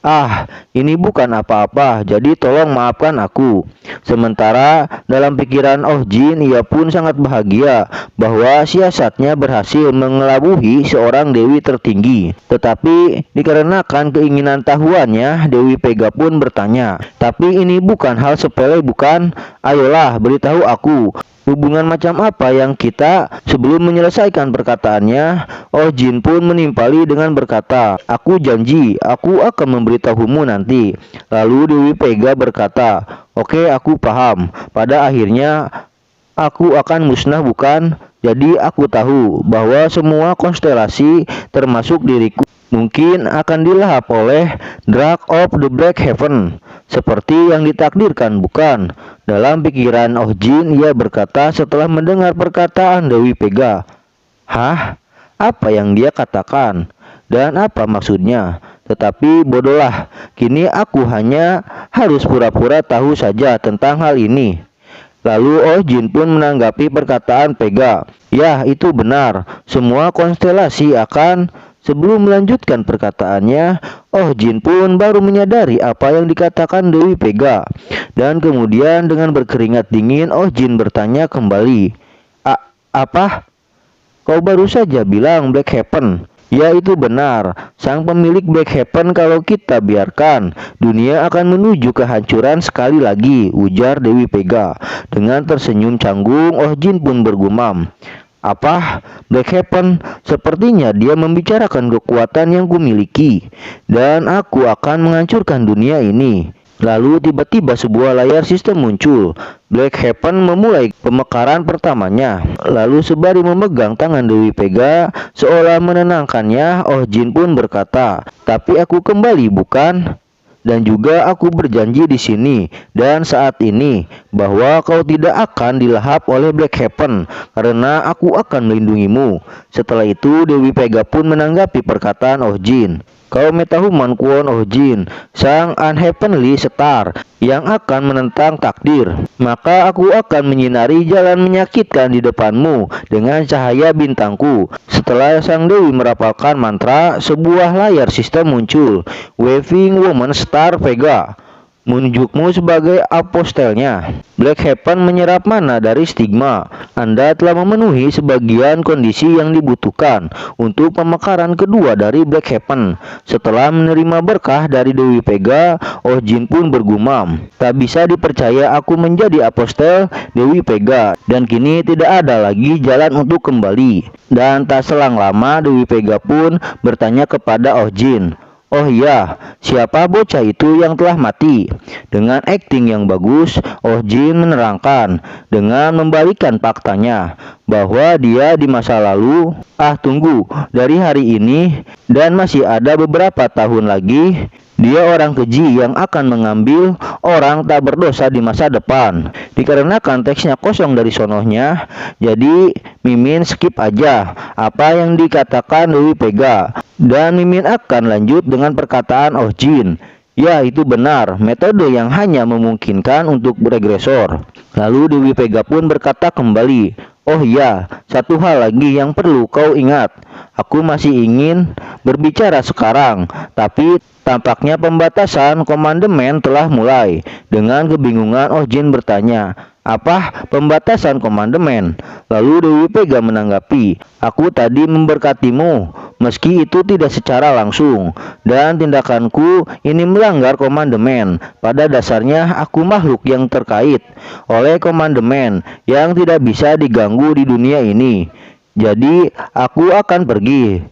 "Ah, ini bukan apa-apa, jadi tolong maafkan aku." Sementara dalam pikiran Oh Jin, ia pun sangat bahagia bahwa siasatnya berhasil mengelabuhi seorang dewi tertinggi. Tetapi dikarenakan keinginan tahuannya, Dewi Pega pun bertanya, "Tapi ini bukan hal sepele, bukan? Ayolah, beritahu aku. Hubungan macam apa yang kita..." Sebelum menyelesaikan perkataannya, Oh Jin pun menimpali dengan berkata, "Aku janji, aku akan memberitahumu nanti." Lalu Dewi Pega berkata, "Oke, aku paham. Pada akhirnya aku akan musnah, bukan? Jadi aku tahu bahwa semua konstelasi termasuk diriku mungkin akan dilahap oleh Drag of the Black Heaven, seperti yang ditakdirkan, bukan?" Dalam pikiran Oh Jin, ia berkata setelah mendengar perkataan Dewi Pega, "Hah? Apa yang dia katakan? Dan apa maksudnya? Tetapi bodohlah, kini aku hanya harus pura-pura tahu saja tentang hal ini." Lalu Oh Jin pun menanggapi perkataan Pega, "Ya, itu benar. Semua konstelasi akan..." Sebelum melanjutkan perkataannya, Oh Jin pun baru menyadari apa yang dikatakan Dewi Pega. Dan kemudian dengan berkeringat dingin, Oh Jin bertanya kembali, Apa? Kau baru saja bilang Black Heaven." "Ya, itu benar. Sang pemilik Black Heaven, kalau kita biarkan, dunia akan menuju kehancuran sekali lagi," ujar Dewi Pega. Dengan tersenyum canggung, Oh Jin pun bergumam, "Apa? Black Heaven? Sepertinya dia membicarakan kekuatan yang kumiliki, dan aku akan menghancurkan dunia ini." Lalu tiba-tiba sebuah layar sistem muncul. Black Heaven memulai pemekaran pertamanya. Lalu sembari memegang tangan Dewi Pega seolah menenangkannya, Oh Jin pun berkata, "Tapi aku kembali, bukan? Dan juga aku berjanji di sini dan saat ini bahwa kau tidak akan dilahap oleh Black Heaven karena aku akan melindungimu." Setelah itu Dewi Pega pun menanggapi perkataan Oh Jin, "Kau metahuman Kwon Oh Jin, sang unheavenly star yang akan menentang takdir. Maka aku akan menyinari jalan menyakitkan di depanmu dengan cahaya bintangku." Setelah sang dewi merapalkan mantra, sebuah layar sistem muncul. "Waving Woman Star Vega, menunjukmu sebagai apostelnya. Black Heaven menyerap mana dari stigma. Anda telah memenuhi sebagian kondisi yang dibutuhkan untuk pemekaran kedua dari Black Heaven." Setelah menerima berkah dari Dewi Pega, Oh Jin pun bergumam, "Tak bisa dipercaya aku menjadi apostel Dewi Pega, dan kini tidak ada lagi jalan untuk kembali." Dan tak selang lama Dewi Pega pun bertanya kepada Oh Jin, "Oh iya, siapa bocah itu yang telah mati?" Dengan akting yang bagus, Oh Jin menerangkan dengan membalikan faktanya bahwa dia di masa lalu, tunggu, dari hari ini dan masih ada beberapa tahun lagi, dia orang keji yang akan mengambil orang tak berdosa di masa depan. Dikarenakan teksnya kosong dari sonohnya, jadi Mimin skip aja apa yang dikatakan Dewi Pega, dan Mimin akan lanjut dengan perkataan Oh Jin. "Ya, itu benar, metode yang hanya memungkinkan untuk regresor." Lalu Dewi Pega pun berkata kembali, "Oh ya, satu hal lagi yang perlu kau ingat. Aku masih ingin berbicara sekarang, tapi tampaknya pembatasan komandemen telah mulai." Dengan kebingungan Oh Jin bertanya, "Apa pembatasan komandemen?" Lalu Dewi Pega menanggapi, "Aku tadi memberkatimu meski itu tidak secara langsung. Dan tindakanku ini melanggar komandemen. Pada dasarnya aku makhluk yang terkait oleh komandemen yang tidak bisa diganggu di dunia ini. Jadi aku akan pergi.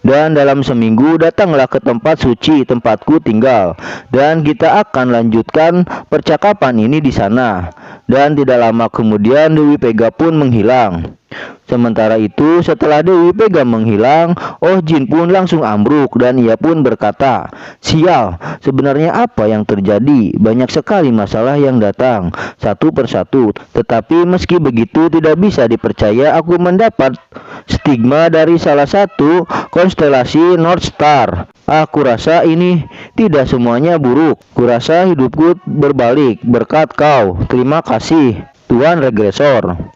Dan dalam seminggu datanglah ke tempat suci tempatku tinggal, dan kita akan lanjutkan percakapan ini di sana. Dan tidak lama kemudian Dewi Pega pun menghilang. Sementara itu, setelah Dewi Pega menghilang, Oh Jin pun langsung ambruk dan ia pun berkata, "Sial, sebenarnya apa yang terjadi? Banyak sekali masalah yang datang, satu persatu. Tetapi meski begitu tidak bisa dipercaya aku mendapat stigma dari salah satu konstelasi North Star. Aku rasa ini tidak semuanya buruk. Kurasa hidupku berbalik berkat kau. Terima kasih, Tuan Regresor."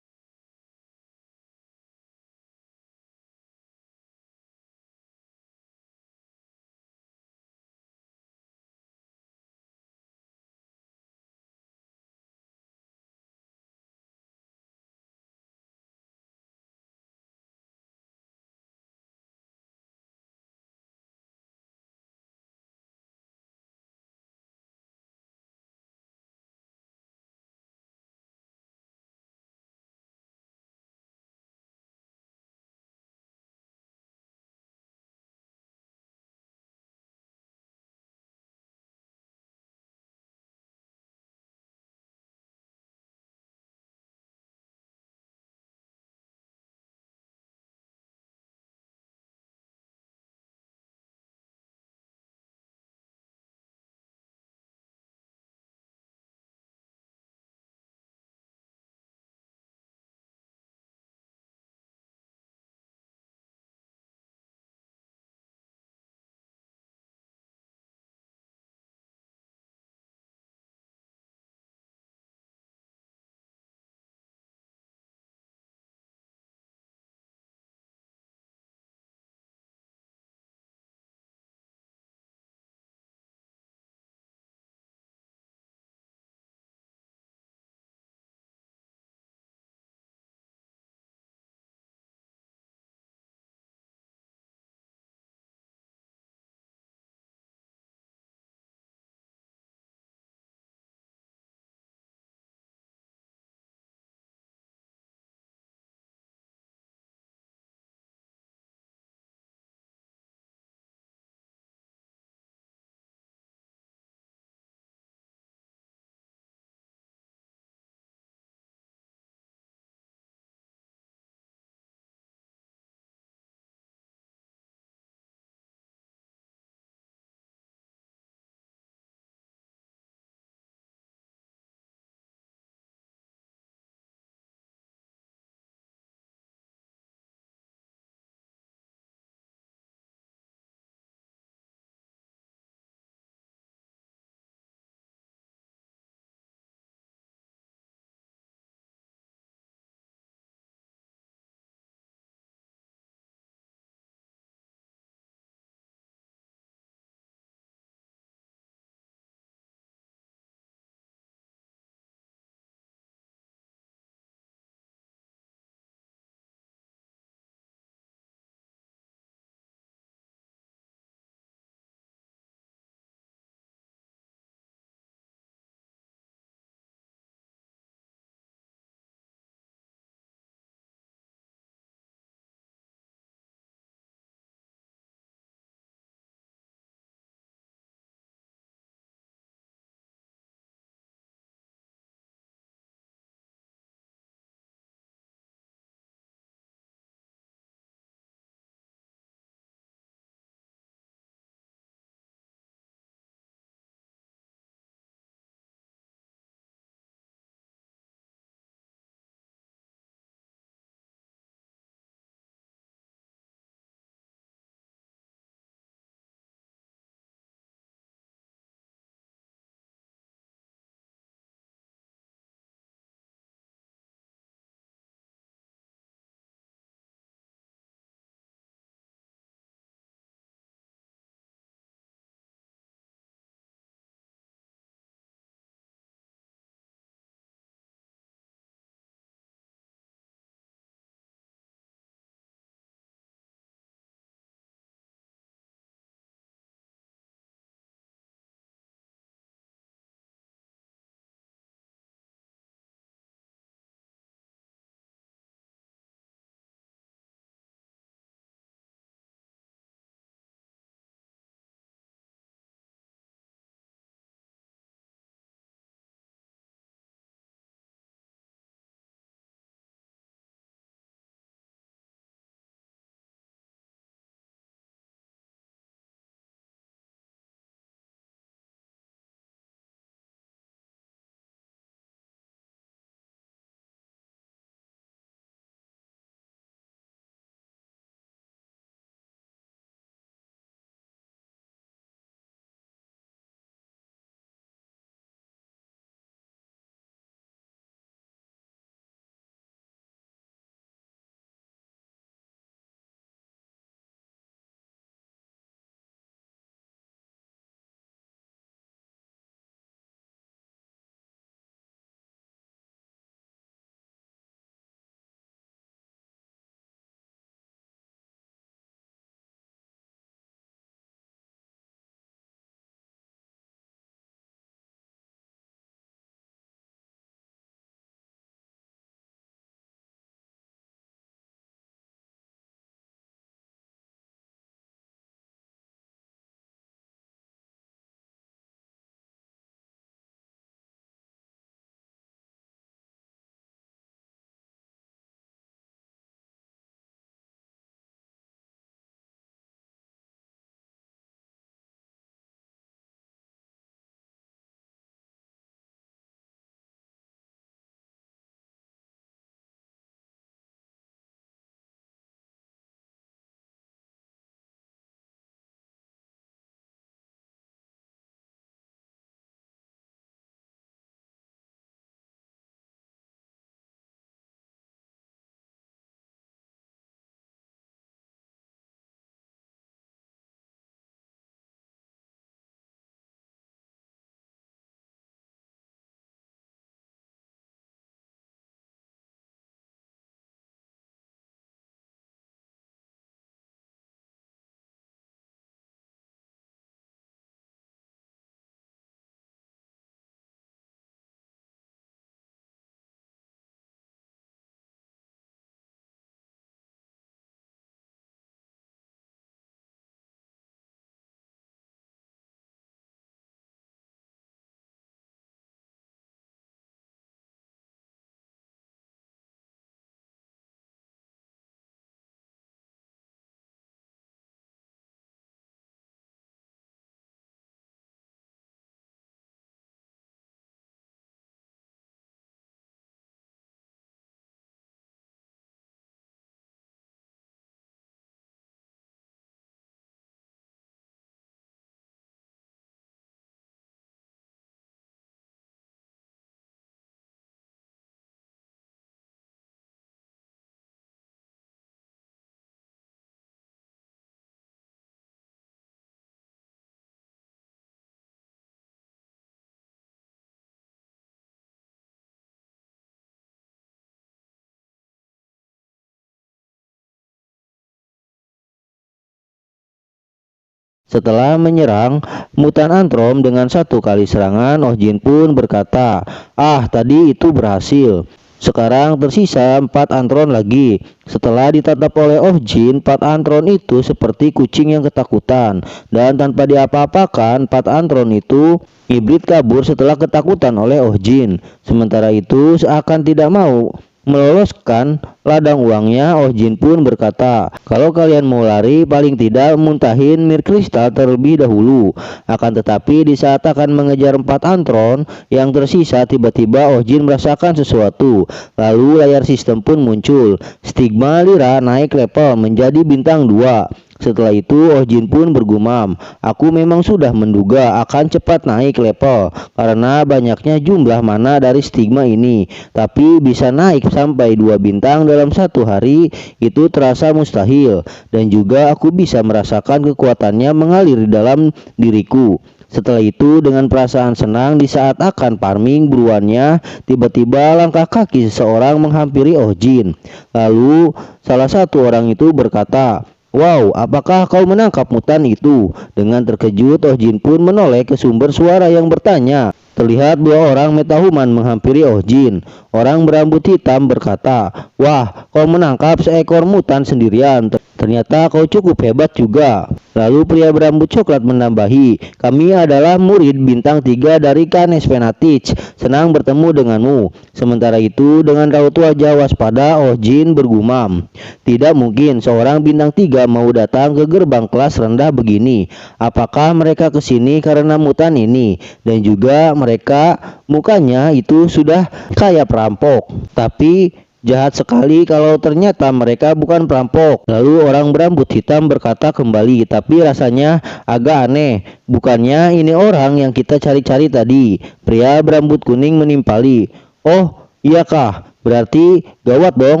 Setelah menyerang mutan Antrom dengan satu kali serangan, Oh Jin pun berkata, "Ah, tadi itu berhasil. Sekarang tersisa 4 Antron lagi." Setelah ditatap oleh Oh Jin, 4 Antron itu seperti kucing yang ketakutan. Dan tanpa diapa-apakan, 4 Antron itu hibrid kabur setelah ketakutan oleh Oh Jin. Sementara itu, seakan tidak mau meloloskan ladang uangnya, Oh Jin pun berkata, "Kalau kalian mau lari, paling tidak muntahin mir kristal terlebih dahulu." Akan tetapi di saat akan mengejar 4 Antron yang tersisa, tiba-tiba Oh Jin merasakan sesuatu. Lalu layar sistem pun muncul. Stigma Lyra naik level menjadi bintang 2. Setelah itu Oh Jin pun bergumam, "Aku memang sudah menduga akan cepat naik level karena banyaknya jumlah mana dari stigma ini. Tapi bisa naik sampai 2 bintang dalam satu hari itu terasa mustahil. Dan juga aku bisa merasakan kekuatannya mengalir di dalam diriku." Setelah itu dengan perasaan senang di saat akan farming buruannya, tiba-tiba langkah kaki seseorang menghampiri Oh Jin. Lalu salah satu orang itu berkata, "Wow, apakah kau menangkap mutan itu?" Dengan terkejut, Oh Jin pun menoleh ke sumber suara yang bertanya. Terlihat 2 orang metahuman menghampiri Oh Jin. Orang berambut hitam berkata, "Wah, kau menangkap seekor mutan sendirian. Ternyata kau cukup hebat juga." Lalu pria berambut coklat menambahi, "Kami adalah murid bintang 3 dari Kanes Fenatich. Senang bertemu denganmu." Sementara itu dengan raut wajah waspada, Oh Jin bergumam, "Tidak mungkin seorang bintang 3 mau datang ke gerbang kelas rendah begini. Apakah mereka kesini karena mutan ini?" Dan juga mereka mukanya itu sudah kayak perampok. Tapi jahat sekali kalau ternyata mereka bukan perampok. Lalu orang berambut hitam berkata kembali, "Tapi rasanya agak aneh. Bukannya ini orang yang kita cari-cari tadi?" Pria berambut kuning menimpali, "Oh, iyakah? Berarti gawat dong."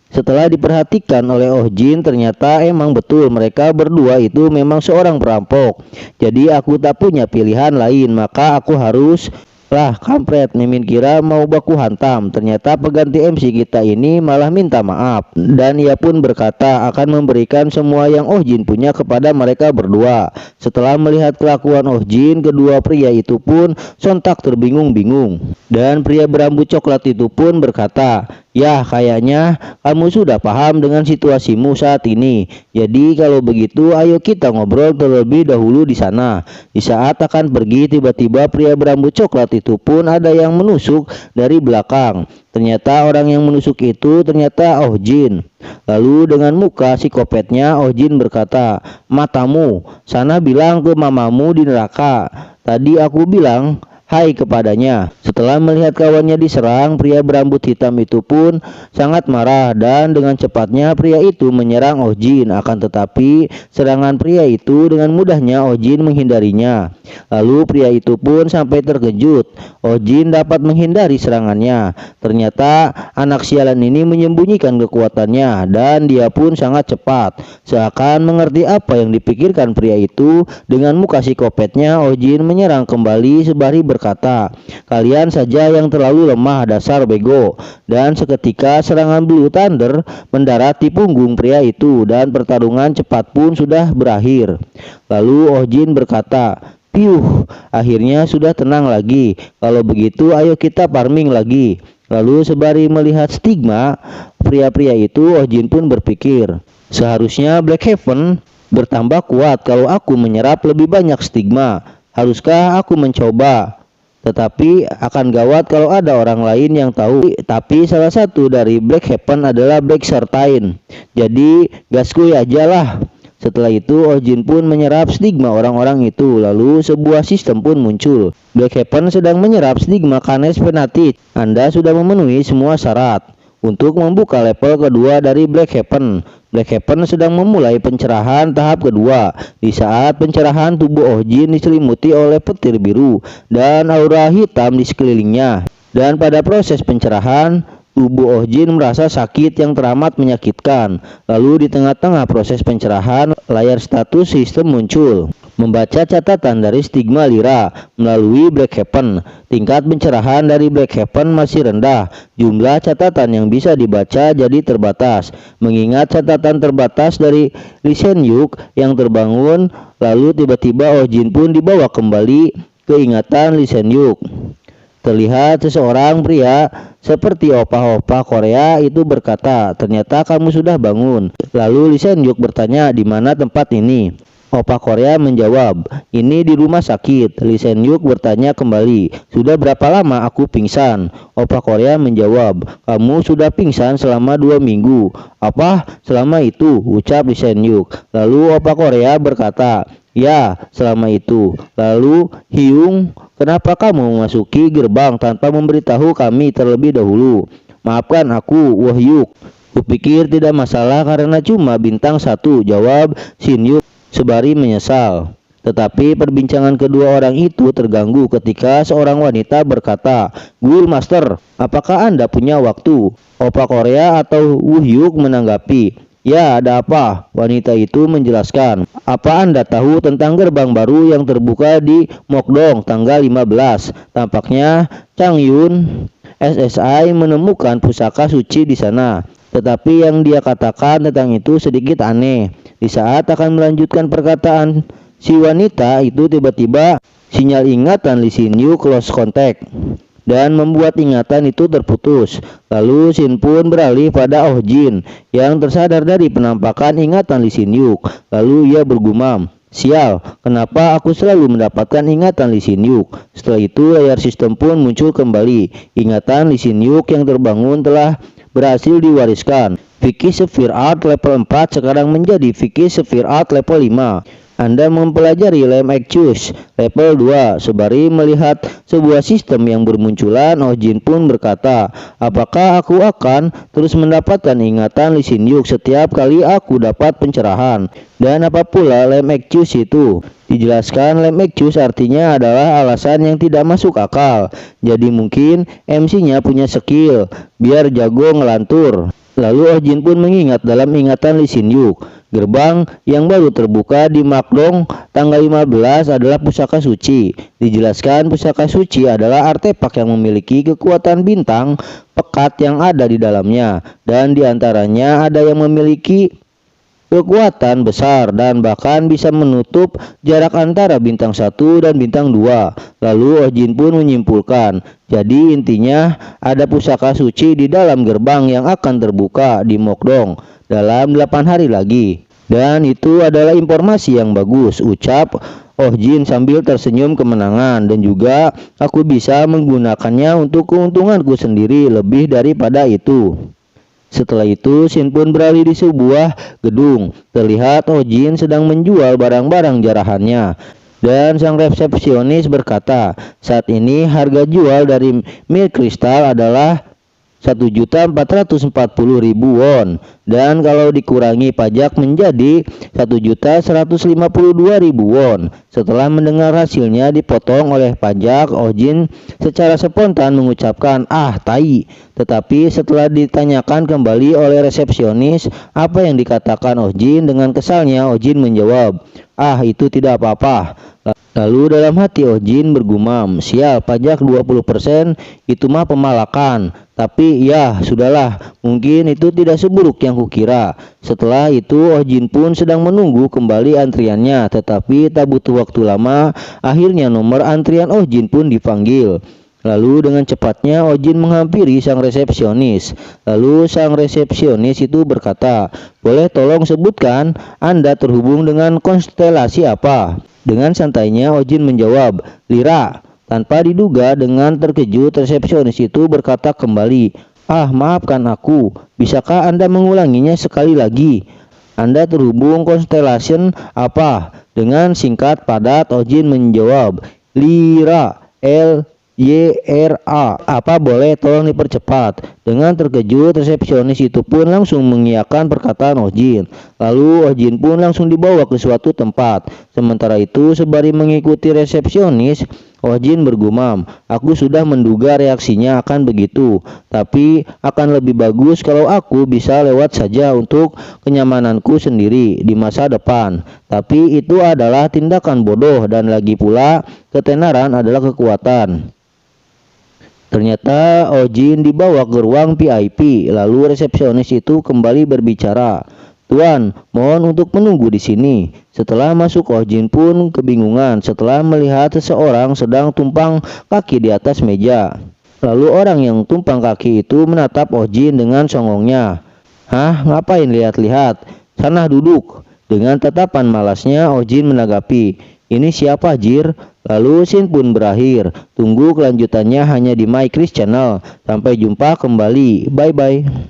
Setelah diperhatikan oleh Oh Jin, ternyata emang betul mereka berdua itu memang seorang perampok. Jadi aku tak punya pilihan lain, maka aku harus... Lah kampret, Mimin kira mau baku hantam. Ternyata pengganti MC kita ini malah minta maaf. Dan ia pun berkata akan memberikan semua yang Oh Jin punya kepada mereka berdua. Setelah melihat kelakuan Oh Jin, kedua pria itu pun sontak terbingung-bingung. Dan pria berambut coklat itu pun berkata, "Ya, kayaknya kamu sudah paham dengan situasimu saat ini. Jadi kalau begitu ayo kita ngobrol terlebih dahulu di sana." Di saat akan pergi, tiba-tiba pria berambut coklat itu pun ada yang menusuk dari belakang. Ternyata orang yang menusuk itu ternyata Oh Jin. Lalu dengan muka psikopatnya Oh Jin berkata, "Matamu, sana bilang ke mamamu di neraka. Tadi aku bilang hai kepadanya." Setelah melihat kawannya diserang, pria berambut hitam itu pun sangat marah dan dengan cepatnya pria itu menyerang Oh Jin. Akan tetapi serangan pria itu dengan mudahnya Oh Jin menghindarinya. Lalu pria itu pun sampai terkejut. Oh Jin dapat menghindari serangannya. Ternyata anak sialan ini menyembunyikan kekuatannya dan dia pun sangat cepat. Seakan mengerti apa yang dipikirkan pria itu, dengan muka psikopatnya Oh Jin menyerang kembali sembari berkata, "Kalian saja yang terlalu lemah, dasar bego." Dan seketika serangan Blue Thunder mendarat di punggung pria itu dan pertarungan cepat pun sudah berakhir. Lalu Oh Jin berkata, "Piuh, akhirnya sudah tenang lagi. Kalau begitu ayo kita farming lagi." Lalu sembari melihat stigma pria-pria itu, Oh Jin pun berpikir, seharusnya Black Heaven bertambah kuat kalau aku menyerap lebih banyak stigma. Haruskah aku mencoba? Tetapi akan gawat kalau ada orang lain yang tahu. Tapi salah satu dari Black Heaven adalah Black Certain. Jadi gaskuy aja lah. Setelah itu Oh Jin pun menyerap stigma orang-orang itu. Lalu sebuah sistem pun muncul. Black Heaven sedang menyerap stigma Kanes Fenatich. Anda sudah memenuhi semua syarat untuk membuka level kedua dari Black Heaven. Black Heaven sedang memulai pencerahan tahap kedua. Di saat pencerahan, tubuh Oh Jin diselimuti oleh petir biru dan aura hitam di sekelilingnya. Dan pada proses pencerahan, Tubuh Oh Jin merasa sakit yang teramat menyakitkan. Lalu di tengah-tengah proses pencerahan, layar status sistem muncul. Membaca catatan dari stigma Lyra melalui Black Heaven. Tingkat pencerahan dari Black Heaven masih rendah. Jumlah catatan yang bisa dibaca jadi terbatas. Mengingat catatan terbatas dari Lee Sen Yuk yang terbangun, lalu tiba-tiba Oh Jin pun dibawa kembali ke ingatan Lee Sen Yuk. Terlihat seseorang pria seperti opah-opah Korea itu berkata, "Ternyata kamu sudah bangun." Lalu Lee Sen Yuk bertanya, "Di mana tempat ini?" Opah Korea menjawab, "Ini di rumah sakit." Lee Sen Yuk bertanya kembali, "Sudah berapa lama aku pingsan?" Opah Korea menjawab, "Kamu sudah pingsan selama 2 minggu." "Apa? Selama itu?" ucap Lee Sen Yuk. Lalu opah Korea berkata, "Ya, selama itu." Lalu Hyung, "Kenapa kamu memasuki gerbang tanpa memberitahu kami terlebih dahulu?" "Maafkan aku, Wohyuk. Kupikir tidak masalah karena cuma bintang 1, jawab Shin Yuk sebari menyesal. Tetapi perbincangan kedua orang itu terganggu ketika seorang wanita berkata, "Guild Master, apakah Anda punya waktu?" Opah Korea atau Wohyuk menanggapi, "Ya, ada apa?" Wanita itu menjelaskan, "Apa Anda tahu tentang gerbang baru yang terbuka di Mokdong tanggal 15? Tampaknya Chang Yun SSI menemukan pusaka suci di sana. Tetapi yang dia katakan tentang itu sedikit aneh." Di saat akan melanjutkan perkataan si wanita itu, tiba-tiba sinyal ingatan Lee Sin Yuk lost contact dan membuat ingatan itu terputus. Lalu Shin pun beralih pada Oh Jin yang tersadar dari penampakan ingatan Lee Sin Yuk. Lalu ia bergumam, "Sial, kenapa aku selalu mendapatkan ingatan Lee Sin Yuk?" Setelah itu layar sistem pun muncul kembali. Ingatan Lee Sin Yuk yang terbangun telah berhasil diwariskan. Vicky Sphere Art level 4 sekarang menjadi Vicky Sphere Art level 5. Anda mempelajari Lem Excuse level 2. Sebari melihat sebuah sistem yang bermunculan, Oh Jin pun berkata, "Apakah aku akan terus mendapatkan ingatan Lee Sin Yuk setiap kali aku dapat pencerahan? Dan apa pula Lem Excuse itu?" Dijelaskan, Lem Excuse artinya adalah alasan yang tidak masuk akal. Jadi mungkin MC-nya punya skill biar jago ngelantur. Lalu Oh Jin pun mengingat dalam ingatan Lee Sin Yuk, gerbang yang baru terbuka di Makdong tanggal 15 adalah pusaka suci. Dijelaskan pusaka suci adalah artefak yang memiliki kekuatan bintang pekat yang ada di dalamnya, dan diantaranya ada yang memiliki kekuatan besar dan bahkan bisa menutup jarak antara bintang 1 dan bintang 2. Lalu Oh Jin pun menyimpulkan, jadi intinya ada pusaka suci di dalam gerbang yang akan terbuka di Mokdong dalam 8 hari lagi. Dan itu adalah informasi yang bagus, ucap Oh Jin sambil tersenyum kemenangan, dan juga aku bisa menggunakannya untuk keuntunganku sendiri lebih daripada itu. Setelah itu Shin pun beralih di sebuah gedung. Terlihat Oh Jin sedang menjual barang-barang jarahannya. Dan sang resepsionis berkata, "Saat ini harga jual dari mil kristal adalah 1.440.000 won, dan kalau dikurangi pajak menjadi 1.152.000 won. Setelah mendengar hasilnya dipotong oleh pajak, Oh Jin secara spontan mengucapkan, "Ah, tai." Tetapi setelah ditanyakan kembali oleh resepsionis apa yang dikatakan Oh Jin, dengan kesalnya Oh Jin menjawab, "Ah, itu tidak apa-apa." Lalu dalam hati Oh Jin bergumam, "Sial, pajak 20% itu mah pemalakan. Tapi ya, sudahlah, mungkin itu tidak seburuk yang kukira." Setelah itu Oh Jin pun sedang menunggu kembali antriannya, tetapi tak butuh waktu lama, akhirnya nomor antrian Oh Jin pun dipanggil. Lalu dengan cepatnya Oh Jin menghampiri sang resepsionis. Lalu sang resepsionis itu berkata, "Boleh tolong sebutkan Anda terhubung dengan konstelasi apa?" Dengan santainya Oh Jin menjawab, "Lyra." Tanpa diduga, dengan terkejut resepsionis itu berkata kembali, "Ah, maafkan aku. Bisakah Anda mengulanginya sekali lagi?" "Anda terhubung konstelasi apa?" Dengan singkat padat Oh Jin menjawab, "Lyra, LYRA. Apa boleh tolong dipercepat?" Dengan terkejut resepsionis itu pun langsung mengiyakan perkataan Oh Jin. Lalu Oh Jin pun langsung dibawa ke suatu tempat. Sementara itu sebari mengikuti resepsionis, Oh Jin bergumam, aku sudah menduga reaksinya akan begitu, tapi akan lebih bagus kalau aku bisa lewat saja untuk kenyamananku sendiri di masa depan. Tapi itu adalah tindakan bodoh dan lagi pula ketenaran adalah kekuatan. Ternyata Oh Jin dibawa ke ruang VIP, lalu resepsionis itu kembali berbicara. Tuan, mohon untuk menunggu di sini. Setelah masuk, Oh Jin pun kebingungan setelah melihat seseorang sedang tumpang kaki di atas meja. Lalu orang yang tumpang kaki itu menatap Oh Jin dengan songongnya. Hah, ngapain lihat-lihat? Sana duduk. Dengan tatapan malasnya, Oh Jin menanggapi. Ini siapa, Jir? Lalu scene pun berakhir. Tunggu kelanjutannya hanya di My Chris Channel. Sampai jumpa kembali. Bye-bye.